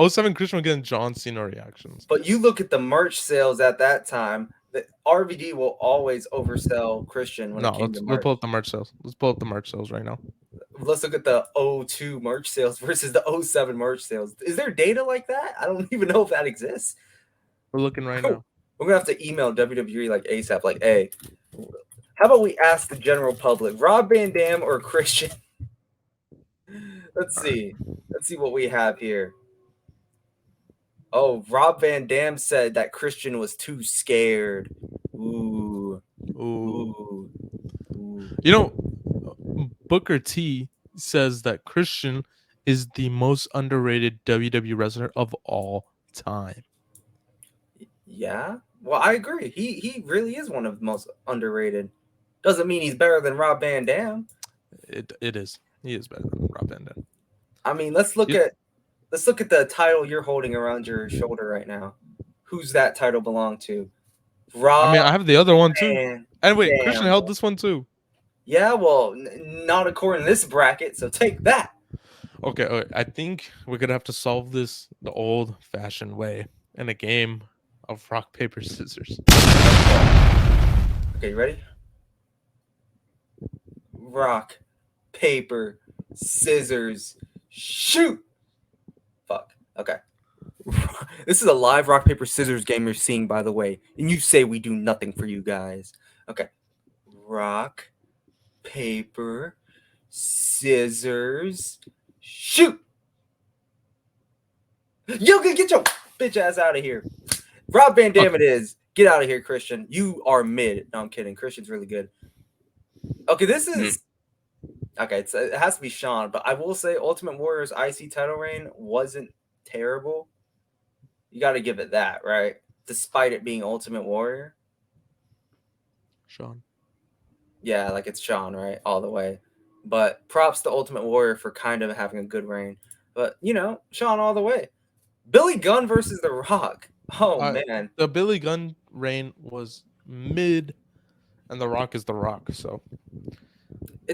[SPEAKER 2] 07 Christian was getting John Cena reactions.
[SPEAKER 1] But you look at the merch sales at that time. The RVD will always oversell Christian when it came to merch.
[SPEAKER 2] Let's pull up the merch sales. Let's pull up the merch sales right now.
[SPEAKER 1] Let's look at the 02 merch sales versus the 07 merch sales. Is there data like that? I don't even know if that exists.
[SPEAKER 2] We're looking right now.
[SPEAKER 1] We're gonna have to email WWE like ASAP. Like, hey, how about we ask the general public, Rob Van Dam or Christian? Let's see what we have here. Oh, Rob Van Dam said that Christian was too scared. Ooh.
[SPEAKER 2] You know, Booker T says that Christian is the most underrated WWE wrestler of all time.
[SPEAKER 1] Yeah, well, I agree. He really is one of the most underrated. Doesn't mean he's better than Rob Van Dam.
[SPEAKER 2] It is. He is better than Rob Van Dam.
[SPEAKER 1] I mean, let's look at the title you're holding around your shoulder right now. Who's that title belong to? Rob.
[SPEAKER 2] I mean, I have the other one too. And wait,
[SPEAKER 1] Dam.
[SPEAKER 2] Christian held this one too.
[SPEAKER 1] Yeah, well, not according to this bracket. So take that.
[SPEAKER 2] Okay, I think we're gonna have to solve this the old-fashioned way in a game of rock paper scissors.
[SPEAKER 1] Okay, you ready? rock, paper, scissors, shoot. Fuck. Okay. This is a live rock, paper, scissors game you're seeing, by the way. And you say we do nothing for you guys. Okay. Rock, paper, scissors, shoot. Yo, get your bitch ass out of here. Rob Van Dam it is. Get out of here, Christian. You are mid. No, I'm kidding. Christian's really good. Okay, this is... Okay, it has to be Sean, but I will say Ultimate Warrior's IC title reign wasn't terrible. You got to give it that, right? Despite it being Ultimate Warrior.
[SPEAKER 2] Sean.
[SPEAKER 1] Yeah, like it's Sean, right? All the way. But props to Ultimate Warrior for kind of having a good reign. But, you know, Sean all the way. Billy Gunn versus The Rock. Oh, man.
[SPEAKER 2] The Billy Gunn reign was mid, and The Rock is The Rock, so...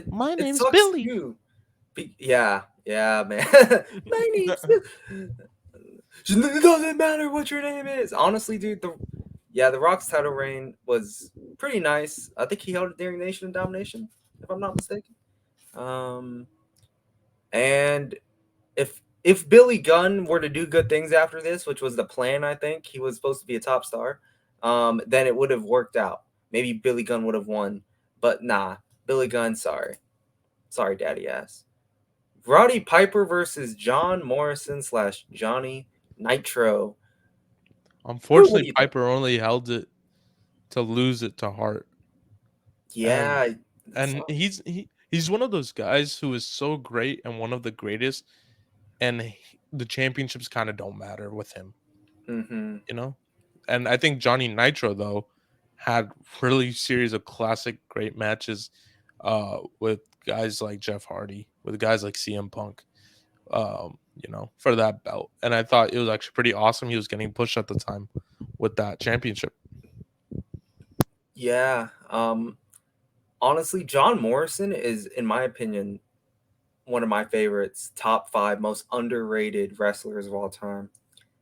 [SPEAKER 2] My name's Billy.
[SPEAKER 1] Too. Yeah, man. My name's It doesn't matter what your name is. Honestly, dude, The Rock's title reign was pretty nice. I think he held it during Nation of Domination, if I'm not mistaken. And if Billy Gunn were to do good things after this, which was the plan, I think he was supposed to be a top star, then it would have worked out. Maybe Billy Gunn would have won, but nah. Billy Gunn, sorry, daddy ass. Roddy Piper versus John Morrison / Johnny Nitro.
[SPEAKER 2] Unfortunately, Piper only held it to lose it to Hart.
[SPEAKER 1] Yeah,
[SPEAKER 2] and he's one of those guys who is so great and one of the greatest, and the championships kind of don't matter with him.
[SPEAKER 1] Mm-hmm.
[SPEAKER 2] You know, and I think Johnny Nitro though had really series of classic great matches. With guys like Jeff Hardy, with guys like CM Punk, you know, for that belt. And I thought it was actually pretty awesome. He was getting pushed at the time with that championship.
[SPEAKER 1] Yeah. Honestly, John Morrison is, in my opinion, one of my favorites, top 5 most underrated wrestlers of all time.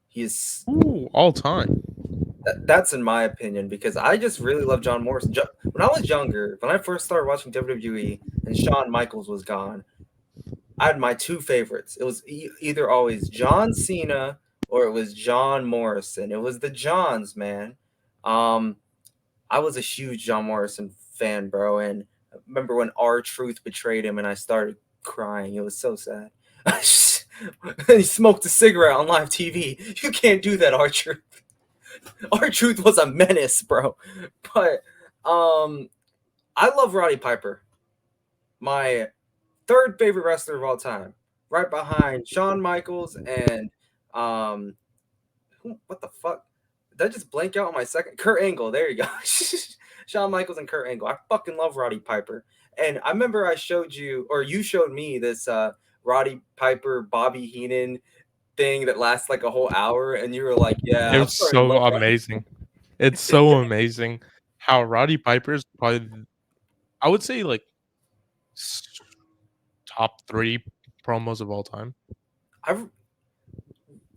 [SPEAKER 1] He is
[SPEAKER 2] all time.
[SPEAKER 1] That's in my opinion, because I just really love John Morrison. When I was younger, when I first started watching WWE and Shawn Michaels was gone, I had my 2 favorites. It was either always John Cena or it was John Morrison. It was the Johns, man. I was a huge John Morrison fan, bro. And I remember when R-Truth betrayed him and I started crying. It was so sad. He smoked a cigarette on live TV. You can't do that, R-Truth. R-Truth was a menace, bro. But I love Roddy Piper. My 3rd favorite wrestler of all time. Right behind Shawn Michaels and what the fuck? Did I just blank out on my second? Kurt Angle. There you go. Shawn Michaels and Kurt Angle. I fucking love Roddy Piper. And I remember I showed you, or you showed me this Roddy Piper, Bobby Heenan thing that lasts like a whole hour, and you were like, yeah,
[SPEAKER 2] it's so amazing. It's so amazing how Roddy Piper is probably, I would say, like top 3 promos of all time.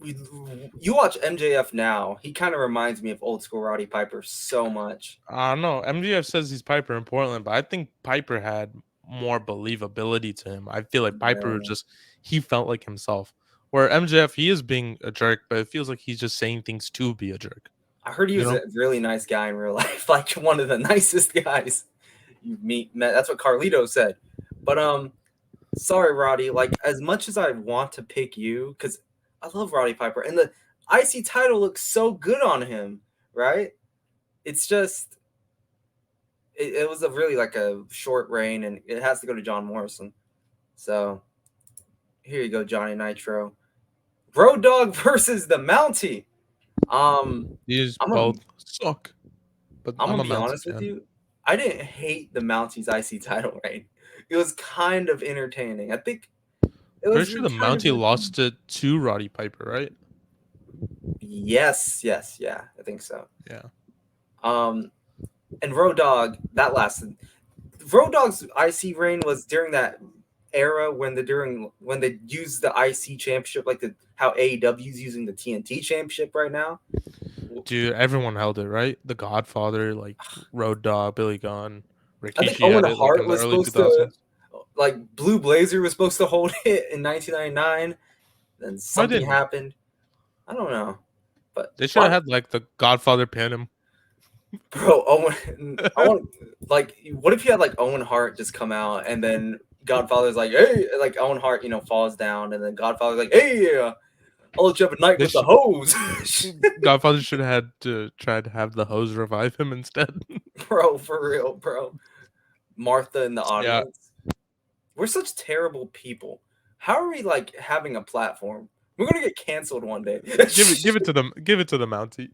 [SPEAKER 1] You watch MJF now, he kind of reminds me of old school Roddy Piper so much.
[SPEAKER 2] I don't know. MJF says he's Piper in Portland, but I think Piper had more believability to him. I feel like Piper he felt like himself. Where MJF, he is being a jerk, but it feels like he's just saying things to be a jerk.
[SPEAKER 1] I heard he was a really nice guy in real life, like one of the nicest guys you met. That's what Carlito said. But sorry, Roddy. Like, as much as I want to pick you, because I love Roddy Piper, and the IC title looks so good on him, right? It's just, it was a really like a short reign, and it has to go to John Morrison. So here you go, Johnny Nitro. Road Dogg versus the Mountie.
[SPEAKER 2] These both suck. But
[SPEAKER 1] I'm gonna be honest with you. I didn't hate the Mountie's IC title reign. It was kind of entertaining. I think
[SPEAKER 2] it was. Pretty sure the Mountie lost it to Roddy Piper, right?
[SPEAKER 1] Yes, yeah, I think so.
[SPEAKER 2] Yeah.
[SPEAKER 1] And Road Dogg, that lasted. Road Dogg's IC reign was during that era when they used the IC championship, like how AEW's using the TNT championship right now.
[SPEAKER 2] Dude, everyone held it, right? The Godfather, like Road Dogg, Billy Gunn,
[SPEAKER 1] Rikishi. I think Owen Hart was supposed to. like Blue Blazer was supposed to hold it in 1999. Then
[SPEAKER 2] Why
[SPEAKER 1] something
[SPEAKER 2] didn't he?
[SPEAKER 1] happened. I don't know, but
[SPEAKER 2] They should have
[SPEAKER 1] why,
[SPEAKER 2] had like the Godfather pin him.
[SPEAKER 1] bro? Owen, I want like, what if you had like Owen Hart just come out and then Godfather's like, hey, like Owen Hart, falls down, and then Godfather's like, hey, I'll let you have a night
[SPEAKER 2] They
[SPEAKER 1] with the
[SPEAKER 2] sh-
[SPEAKER 1] hose,
[SPEAKER 2] Godfather should have had to try to have the hose revive him instead.
[SPEAKER 1] bro, for real, bro. Martha in the
[SPEAKER 2] Yeah,
[SPEAKER 1] audience. We're such terrible people. How are we like having a platform? We're gonna get canceled one day.
[SPEAKER 2] give it to the Mountie.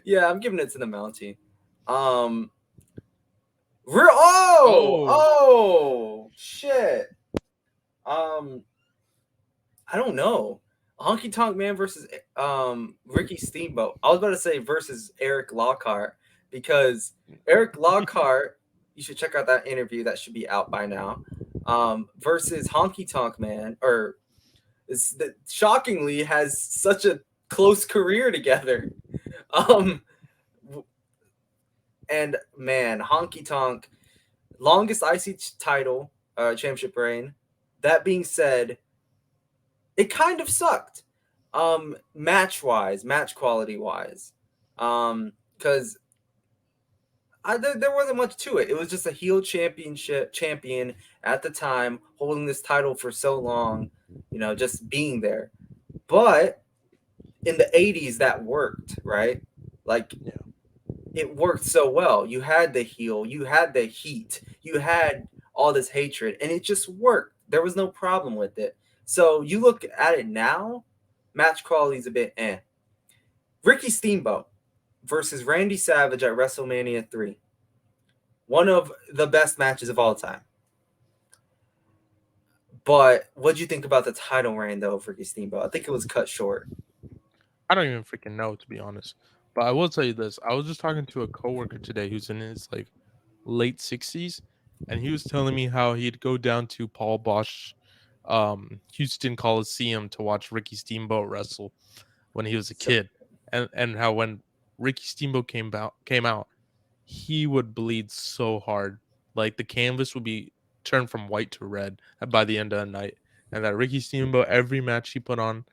[SPEAKER 1] Yeah, I'm giving it to the Mountie. Um, we're oh
[SPEAKER 2] Oh,
[SPEAKER 1] oh shit. Um, I don't know. Honky Tonk Man versus Ricky Steamboat. I was about to say versus Eric Lockhart, because Eric Lockhart, you should check out that interview that should be out by now. Versus Honky Tonk Man, or is that shockingly has such a close career together. Um, and man, Honky Tonk, longest IC title, championship reign. That being said, it kind of sucked, match wise, match quality wise, because there wasn't much to it. It was just a heel champion at the time, holding this title for so long, just being there. But in the 80s, that worked, right? Like,
[SPEAKER 2] yeah.
[SPEAKER 1] it worked so well. You had the heel, you had the heat, you had all this hatred, and it just worked. There was no problem with it. So you look at it now, match quality is a bit eh. Ricky Steamboat versus Randy Savage at WrestleMania 3. One of the best matches of all time. But what do you think about the title reign, though, of Ricky Steamboat? I think it was cut short.
[SPEAKER 2] I don't even freaking know, to be honest. But I will tell you this: I was just talking to a coworker today who's in his like late 60s, and he was telling me how he'd go down to Paul Bosch, Houston Coliseum to watch Ricky Steamboat wrestle when he was a
[SPEAKER 1] So,
[SPEAKER 2] kid, and how when Ricky Steamboat came out, he would bleed so hard, like the canvas would be turned from white to red by the end of the night, and that Ricky Steamboat, every match he put on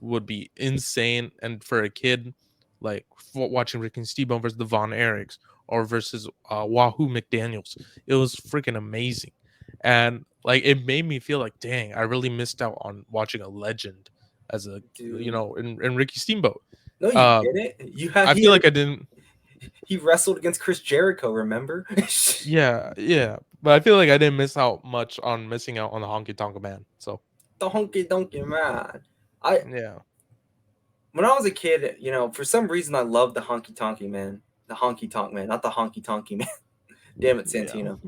[SPEAKER 2] would be insane. And for a kid, like watching Ricky Steamboat versus the Von Erichs or versus Wahoo McDaniels, it was freaking amazing. And like it made me feel like, dang, I really missed out on watching a legend as a
[SPEAKER 1] dude,
[SPEAKER 2] in Ricky Steamboat.
[SPEAKER 1] no, you
[SPEAKER 2] Uh,
[SPEAKER 1] didn't. You had
[SPEAKER 2] I feel like I didn't.
[SPEAKER 1] he wrestled against Chris Jericho. Remember?
[SPEAKER 2] Yeah, yeah, but I feel like I didn't miss out much on missing out on the Honky Tonk Man. So
[SPEAKER 1] The honky donkey man. I
[SPEAKER 2] yeah,
[SPEAKER 1] When I was a kid, for some reason I loved the honky tonky man, the honky tonk man, not the honky tonky man. Damn it,
[SPEAKER 2] yeah.
[SPEAKER 1] Santino.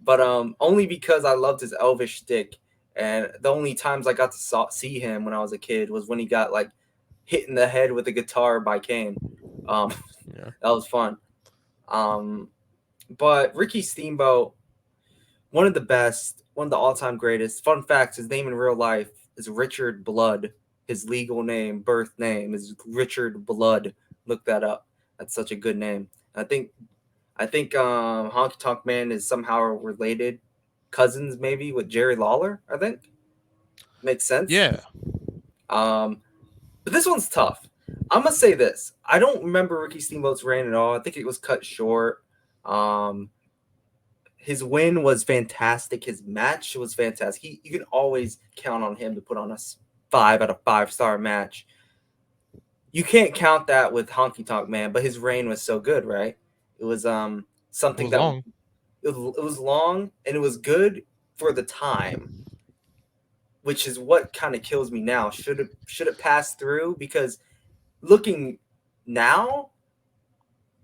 [SPEAKER 1] But only because I loved his elvish stick, and the only times I got to see him when I was a kid was when he got like hit in the head with a guitar by Kane. Um,
[SPEAKER 2] Yeah.
[SPEAKER 1] that was fun. Um, but Ricky Steamboat, one of the best, one of the all-time greatest. Fun fact: his name in real life is Richard Blood. His legal name, birth name, is Richard Blood. Look that up. That's such a good name. I think Honky Tonk Man is somehow related, cousins maybe with Jerry Lawler. I think makes sense.
[SPEAKER 2] Yeah.
[SPEAKER 1] Um, but this one's tough. I'm gonna say this. I don't remember Ricky Steamboat's reign at all. I think it was cut short. Um, his win was fantastic. His match was fantastic. You can always count on him to put on a 5 out of 5 star match. You can't count that with Honky Tonk Man, but his reign was so good, right? It was
[SPEAKER 2] It
[SPEAKER 1] something
[SPEAKER 2] was
[SPEAKER 1] that
[SPEAKER 2] long.
[SPEAKER 1] it was long and it was good for the time, which is what kind of kills me now. Should it pass through? Because looking now,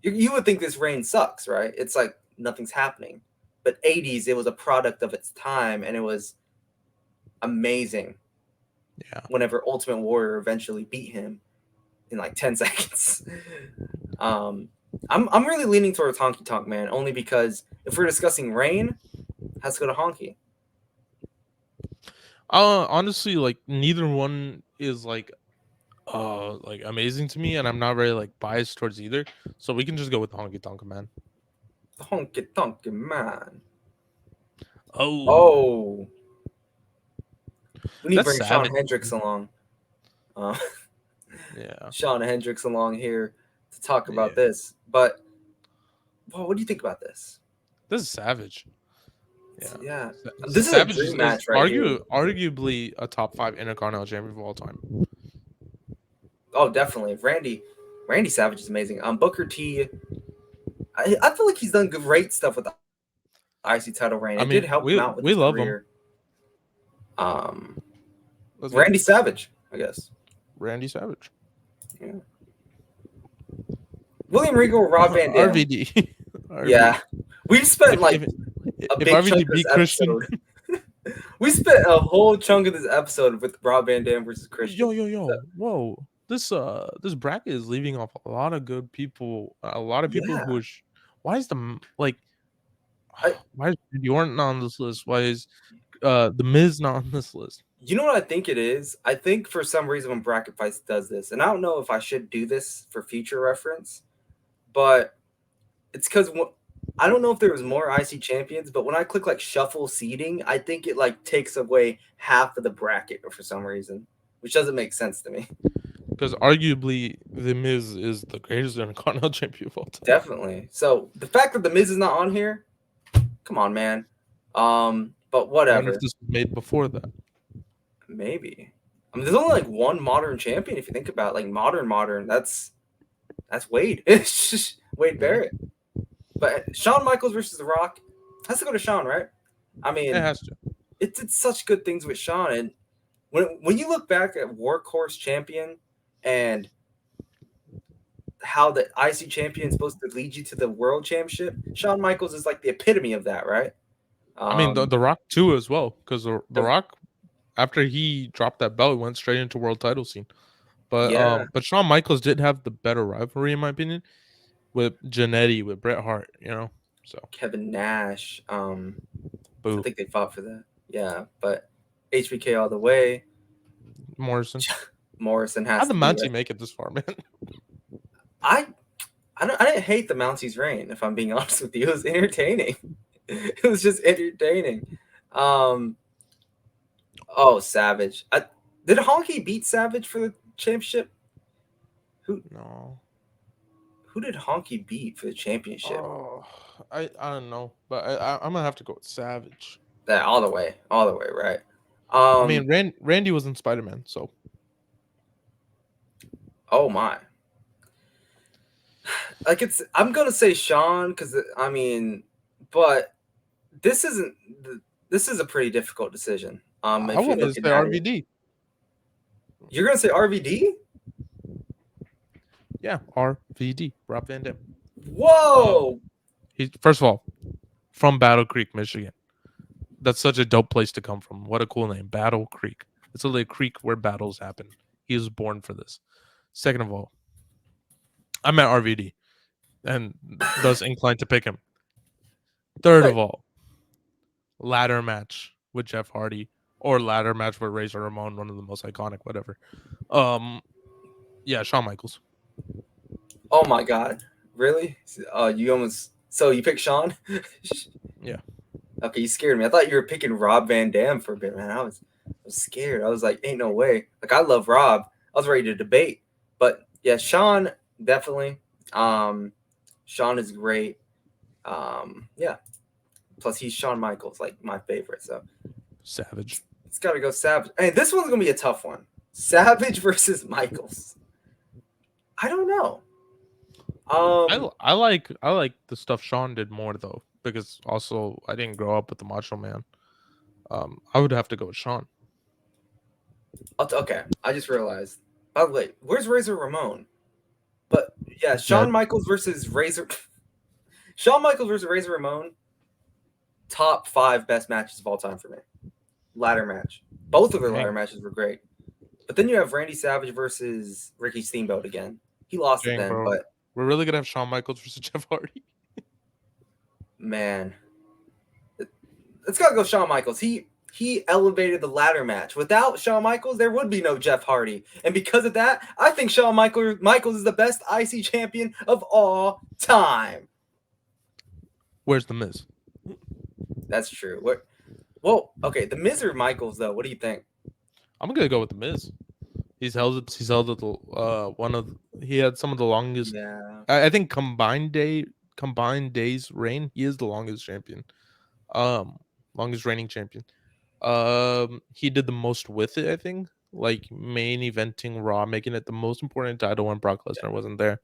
[SPEAKER 1] you would think this reign sucks, right? It's like nothing's happening. But 80s, it was a product of its time, and it was amazing.
[SPEAKER 2] Yeah.
[SPEAKER 1] Whenever Ultimate Warrior eventually beat him in like 10 seconds. um, I'm really leaning towards Honky Tonk Man, only because if we're discussing Reign, it has to go to Honky.
[SPEAKER 2] Honestly, like neither one is like amazing to me, and I'm not very like biased towards either. So we can just go with the Honky Tonk Man.
[SPEAKER 1] The Honky Tonk Man.
[SPEAKER 2] Oh,
[SPEAKER 1] Oh. We need to
[SPEAKER 2] That's
[SPEAKER 1] bring Shawn
[SPEAKER 2] savage.
[SPEAKER 1] Hendricks along. Uh,
[SPEAKER 2] Yeah.
[SPEAKER 1] Shawn Hendricks along here to talk about
[SPEAKER 2] Yeah.
[SPEAKER 1] this. But, well, what do you think about this?
[SPEAKER 2] This is savage. Yeah.
[SPEAKER 1] Yeah, this is a
[SPEAKER 2] Savage
[SPEAKER 1] dream
[SPEAKER 2] is
[SPEAKER 1] match right here.
[SPEAKER 2] arguably a top 5 Intercontinental Champion of all time.
[SPEAKER 1] Oh, definitely. Randy Savage is amazing. Booker T. I feel like he's done great stuff with the IC title reign.
[SPEAKER 2] I
[SPEAKER 1] It did
[SPEAKER 2] mean,
[SPEAKER 1] help him out with
[SPEAKER 2] we
[SPEAKER 1] his
[SPEAKER 2] love him.
[SPEAKER 1] career. Um,
[SPEAKER 2] Let's
[SPEAKER 1] Randy Savage, I guess.
[SPEAKER 2] Randy Savage.
[SPEAKER 1] Yeah. William Regal, Rob Van Dam.
[SPEAKER 2] RVD.
[SPEAKER 1] Yeah, we've spent like a big chunk
[SPEAKER 2] RVD
[SPEAKER 1] of this
[SPEAKER 2] beat Christian.
[SPEAKER 1] episode. We spent a whole chunk of this episode with Rob Van Dam versus Christian.
[SPEAKER 2] Yo. Whoa. This bracket is leaving off a lot of good people. A lot of people
[SPEAKER 1] Yeah.
[SPEAKER 2] who why is why is Randy Orton on this list? Why is the Miz not on this list?
[SPEAKER 1] You know what I think it is? I think for some reason when Bracket Fights does this, and I don't know if I should do this for future reference, but it's because I don't know if there was more IC champions, but when I click like shuffle seating, I think it like takes away half of the bracket for some reason, which doesn't make sense to me.
[SPEAKER 2] Because arguably the Miz is the greatest Intercontinental Champion of all time.
[SPEAKER 1] Definitely. So the fact that the Miz is not on here, come on, man. But whatever.
[SPEAKER 2] I wonder if this was made before that.
[SPEAKER 1] Maybe. I mean, there's only like one modern champion if you think about it. Like modern. That's Wade. It's just Wade Barrett. But Shawn Michaels versus The Rock has to go to Shawn, right? I mean,
[SPEAKER 2] It has to.
[SPEAKER 1] It did such good things with Shawn, and when you look back at Workhorse Champion and how the IC Champion is supposed to lead you to the World Championship, Shawn Michaels is like the epitome of that, right?
[SPEAKER 2] I mean, the Rock too as well, because the Rock, after he dropped that belt, went straight into world title scene. But but Shawn Michaels did have the better rivalry, in my opinion, with Jannetty, with Bret Hart, So
[SPEAKER 1] Kevin Nash,
[SPEAKER 2] Boo.
[SPEAKER 1] I think they fought for that. Yeah, but HBK all the way.
[SPEAKER 2] Morrison
[SPEAKER 1] has.
[SPEAKER 2] How'd the Mountie make it this far, man?
[SPEAKER 1] I didn't hate the Mountie's reign, if I'm being honest with you. It was entertaining. It was just entertaining. Oh, Savage. Did Honky beat Savage for the championship?
[SPEAKER 2] No.
[SPEAKER 1] Who did Honky beat for the championship?
[SPEAKER 2] Oh, I don't know, but I'm gonna have to go with Savage.
[SPEAKER 1] That all the way, right?
[SPEAKER 2] I mean, Randy was in Spider-Man, so.
[SPEAKER 1] Oh my. Like I'm gonna say Shawn because I mean, but this is a pretty difficult decision.
[SPEAKER 2] I want to say RVD.
[SPEAKER 1] You're gonna say RVD?
[SPEAKER 2] Yeah, RVD, Rob Van Dam.
[SPEAKER 1] Whoa!
[SPEAKER 2] He's first of all from Battle Creek, Michigan. That's such a dope place to come from. What a cool name, Battle Creek. It's literally a creek where battles happen. He was born for this. Second of all, I'm at RVD, and thus inclined to pick him. Third of all, ladder match with Jeff Hardy or ladder match with Razor Ramon, one of the most iconic, whatever. Yeah, Shawn Michaels.
[SPEAKER 1] Oh my God, really? So you picked Shawn?
[SPEAKER 2] Yeah.
[SPEAKER 1] Okay, you scared me. I thought you were picking Rob Van Dam for a bit, man. I was scared. I was like, ain't no way. Like I love Rob. I was ready to debate, but yeah, Shawn definitely. Shawn is great. Yeah. Plus he's Shawn Michaels, like my favorite. So
[SPEAKER 2] Savage.
[SPEAKER 1] It's got to go Savage. Hey, this one's gonna be a tough one. Savage versus Michaels. I don't know.
[SPEAKER 2] I like the stuff Shawn did more though, because also I didn't grow up with the Macho Man. I would have to go with Shawn.
[SPEAKER 1] Okay, I just realized. By the way, where's Razor Ramon? But yeah, Shawn Michaels versus Razor. Shawn Michaels versus Razor Ramon. Top 5 best matches of all time for me. Ladder match. Both of their ladder matches were great. But then you have Randy Savage versus Ricky Steamboat again. He lost it then,
[SPEAKER 2] bro.
[SPEAKER 1] but
[SPEAKER 2] we're really gonna have Shawn Michaels versus Jeff Hardy.
[SPEAKER 1] Man, it's gotta go Shawn Michaels. He elevated the ladder match. Without Shawn Michaels, there would be no Jeff Hardy. And because of that, I think Shawn Michaels is the best IC champion of all time.
[SPEAKER 2] Where's the Miz?
[SPEAKER 1] That's true. Well, okay, the Miz or Michaels though? What do you think?
[SPEAKER 2] I'm gonna go with the Miz. He's held it. He's held it. One of he had some of the longest.
[SPEAKER 1] Yeah.
[SPEAKER 2] I think combined days reign. He is the longest champion. Um, Longest reigning champion. He did the most with it. I think like main eventing Raw, making it the most important title when Brock Lesnar wasn't there.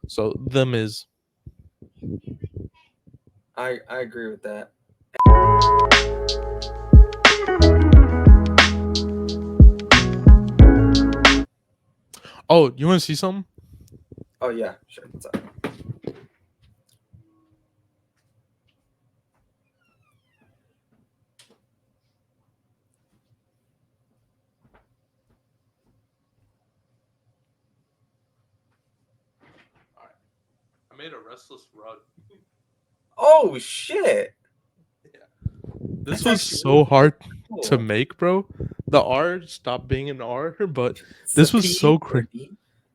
[SPEAKER 2] So the Miz.
[SPEAKER 1] I agree with that.
[SPEAKER 2] Oh, you want to see something?
[SPEAKER 1] Oh yeah, sure. What's up?
[SPEAKER 2] I made a restless rug.
[SPEAKER 1] Oh shit!
[SPEAKER 2] This
[SPEAKER 1] That's
[SPEAKER 2] was
[SPEAKER 1] actually
[SPEAKER 2] so
[SPEAKER 1] really
[SPEAKER 2] hard
[SPEAKER 1] cool.
[SPEAKER 2] to make, bro. The R stopped being an R, but
[SPEAKER 1] It's
[SPEAKER 2] this
[SPEAKER 1] a
[SPEAKER 2] was
[SPEAKER 1] P
[SPEAKER 2] so
[SPEAKER 1] or
[SPEAKER 2] crazy.
[SPEAKER 1] D.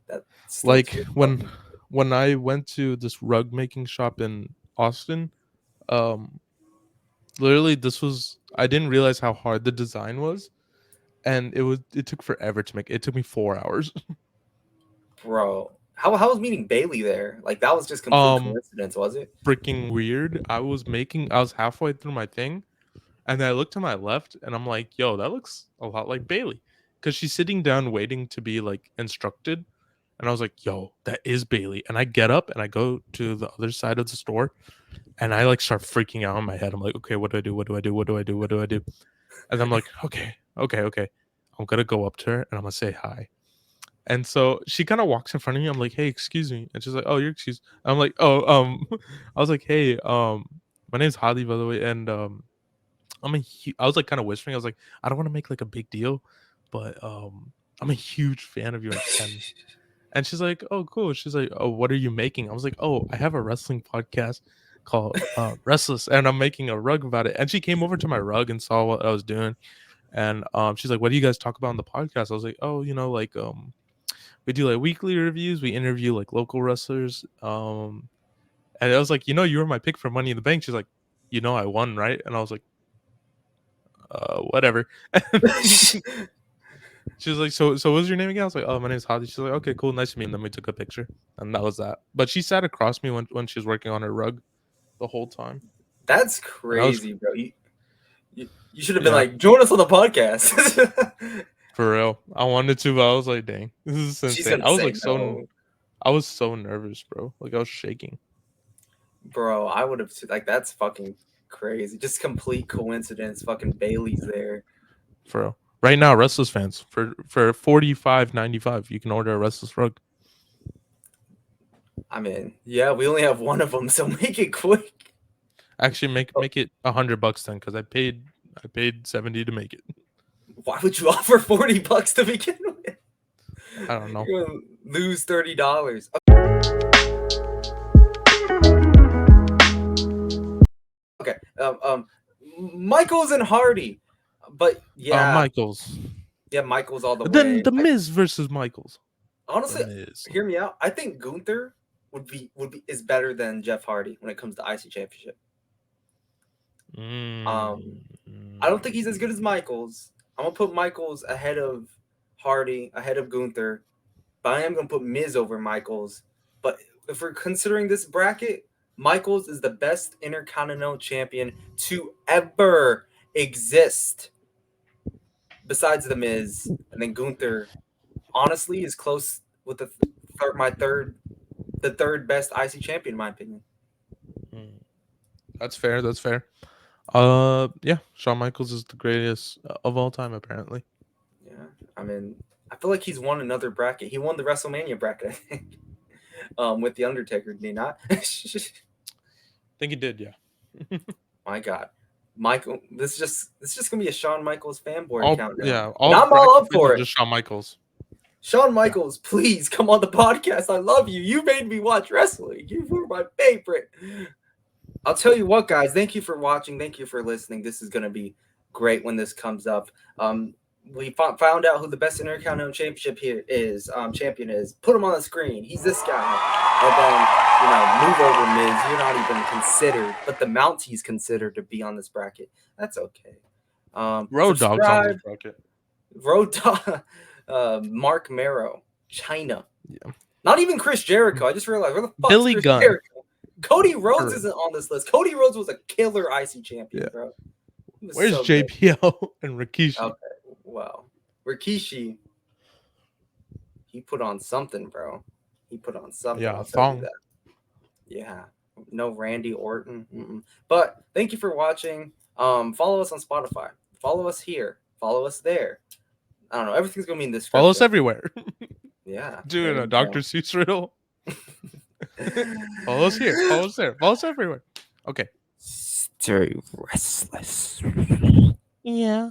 [SPEAKER 1] That still
[SPEAKER 2] Like
[SPEAKER 1] too fucking.
[SPEAKER 2] when I went to this rug making shop in Austin, um, literally this was I didn't realize how hard the design was, and it took forever to make. It took me 4 hours.
[SPEAKER 1] Bro, how was meeting Bailey there? Like that was just complete
[SPEAKER 2] um,
[SPEAKER 1] coincidence, was it?
[SPEAKER 2] Freaking weird. I was halfway through my thing, and then I looked to my left, and I'm like, yo, that looks a lot like Bailey, because she's sitting down waiting to be like instructed. And I was like, yo, that is Bailey. And I get up and I go to the other side of the store and I like start freaking out in my head. I'm like, okay, what do I do? What do I do? What do I do? What do I do? And I'm like, okay. I'm gonna go up to her and I'm gonna say hi. And so she kind of walks in front of me. I'm like, hey, excuse me. And she's like, oh, you're excused. I'm like, oh, I was like, hey, my name's Hadi, by the way. And I was like kind of whispering. I was like, I don't want to make like a big deal, but I'm a huge fan of yours. And she's like, oh, cool. She's like, oh, what are you making? I was like, oh, I have a wrestling podcast called Wrestless, and I'm making a rug about it. And she came over to my rug and saw what I was doing. And she's like, what do you guys talk about on the podcast? I was like, oh, like we do like weekly reviews. We interview like local wrestlers. And I was like, you were my pick for Money in the Bank. She's like, I won, right? And I was like, whatever. She was like, so what's your name again? I was like, oh, my name's Hadi. She's like, okay, cool, nice to meet you. And then we took a picture, and that was that. But she sat across me when she was working on her rug the whole time.
[SPEAKER 1] That's
[SPEAKER 2] And I was,
[SPEAKER 1] crazy, bro. You should have been like, join us on the podcast.
[SPEAKER 2] for real. I wanted to, but I was like, dang, this is
[SPEAKER 1] She's
[SPEAKER 2] insane.
[SPEAKER 1] gonna
[SPEAKER 2] I was
[SPEAKER 1] say
[SPEAKER 2] like
[SPEAKER 1] no.
[SPEAKER 2] I was so nervous, bro. Like I was shaking.
[SPEAKER 1] Bro, I would have like that's fucking crazy. Just complete coincidence. Fucking Bailey's there.
[SPEAKER 2] For real. Right now, Restless fans, for $45.95, you can order a Restless rug.
[SPEAKER 1] I mean, yeah, we only have one of them, so make it quick.
[SPEAKER 2] Actually, make it $100 then, because I paid $70 to make it.
[SPEAKER 1] Why would you offer $40 to begin with?
[SPEAKER 2] I don't know.
[SPEAKER 1] You're gonna lose $30. Okay. Michaels and Hardy, but yeah,
[SPEAKER 2] Michaels.
[SPEAKER 1] Yeah, Michaels all the
[SPEAKER 2] Then
[SPEAKER 1] way.
[SPEAKER 2] the Miz versus Michaels.
[SPEAKER 1] Honestly, hear me out. I think Gunther is better than Jeff Hardy when it comes to IC Championship. I don't think he's as good as Michaels. I'm gonna put Michaels ahead of Hardy, ahead of Gunther, but I am gonna put Miz over Michaels. But if we're considering this bracket, Michaels is the best Intercontinental Champion to ever exist, besides the Miz, and then Gunther. Honestly, is close with the third best IC champion in my opinion.
[SPEAKER 2] That's fair. Yeah, Shawn Michaels is the greatest of all time, apparently.
[SPEAKER 1] Yeah, I mean, I feel like he's won another bracket. He won the WrestleMania bracket, I think, with the Undertaker. Did he not?
[SPEAKER 2] I think he did. Yeah.
[SPEAKER 1] My God, Michael, this is just gonna be a Shawn Michaels fanboy countdown.
[SPEAKER 2] Yeah,
[SPEAKER 1] I'm all up for it.
[SPEAKER 2] Just Shawn Michaels.
[SPEAKER 1] Shawn Michaels, please come on the podcast. I love you. You made me watch wrestling. You were my favorite. I'll tell you what, guys. Thank you for watching. Thank you for listening. This is going to be great when this comes up. We found out who the best Intercontinental Championship here is. Champion is. Put him on the screen. He's this guy. And then, move over Miz. You're not even considered, but the mount he's considered to be on this bracket. That's okay.
[SPEAKER 2] Road Dogg's on this bracket.
[SPEAKER 1] Road Mark Marrow, China.
[SPEAKER 2] Yeah.
[SPEAKER 1] Not even Chris Jericho. I just realized, where the fuck
[SPEAKER 2] Billy
[SPEAKER 1] is Chris
[SPEAKER 2] Gunn.
[SPEAKER 1] Jericho? Cody Rhodes
[SPEAKER 2] Correct.
[SPEAKER 1] isn't on this list. Cody Rhodes was a killer IC champion,
[SPEAKER 2] Yeah.
[SPEAKER 1] bro.
[SPEAKER 2] Where's
[SPEAKER 1] So good.
[SPEAKER 2] JBL and Rikishi?
[SPEAKER 1] Okay, wow. Rikishi, he put on something, bro. He put on something.
[SPEAKER 2] Yeah,
[SPEAKER 1] I'll tell you
[SPEAKER 2] thong.
[SPEAKER 1] that. Yeah. No Randy Orton. But thank you for watching. Follow us on Spotify. Follow us here. Follow us there. I don't know. Everything's gonna be in the description.
[SPEAKER 2] Follow us everywhere.
[SPEAKER 1] Yeah.
[SPEAKER 2] Doing a Dr. Seuss riddle. Follow us here. Follow us there. Follow us everywhere. Okay.
[SPEAKER 1] Stay restless.
[SPEAKER 2] Yeah.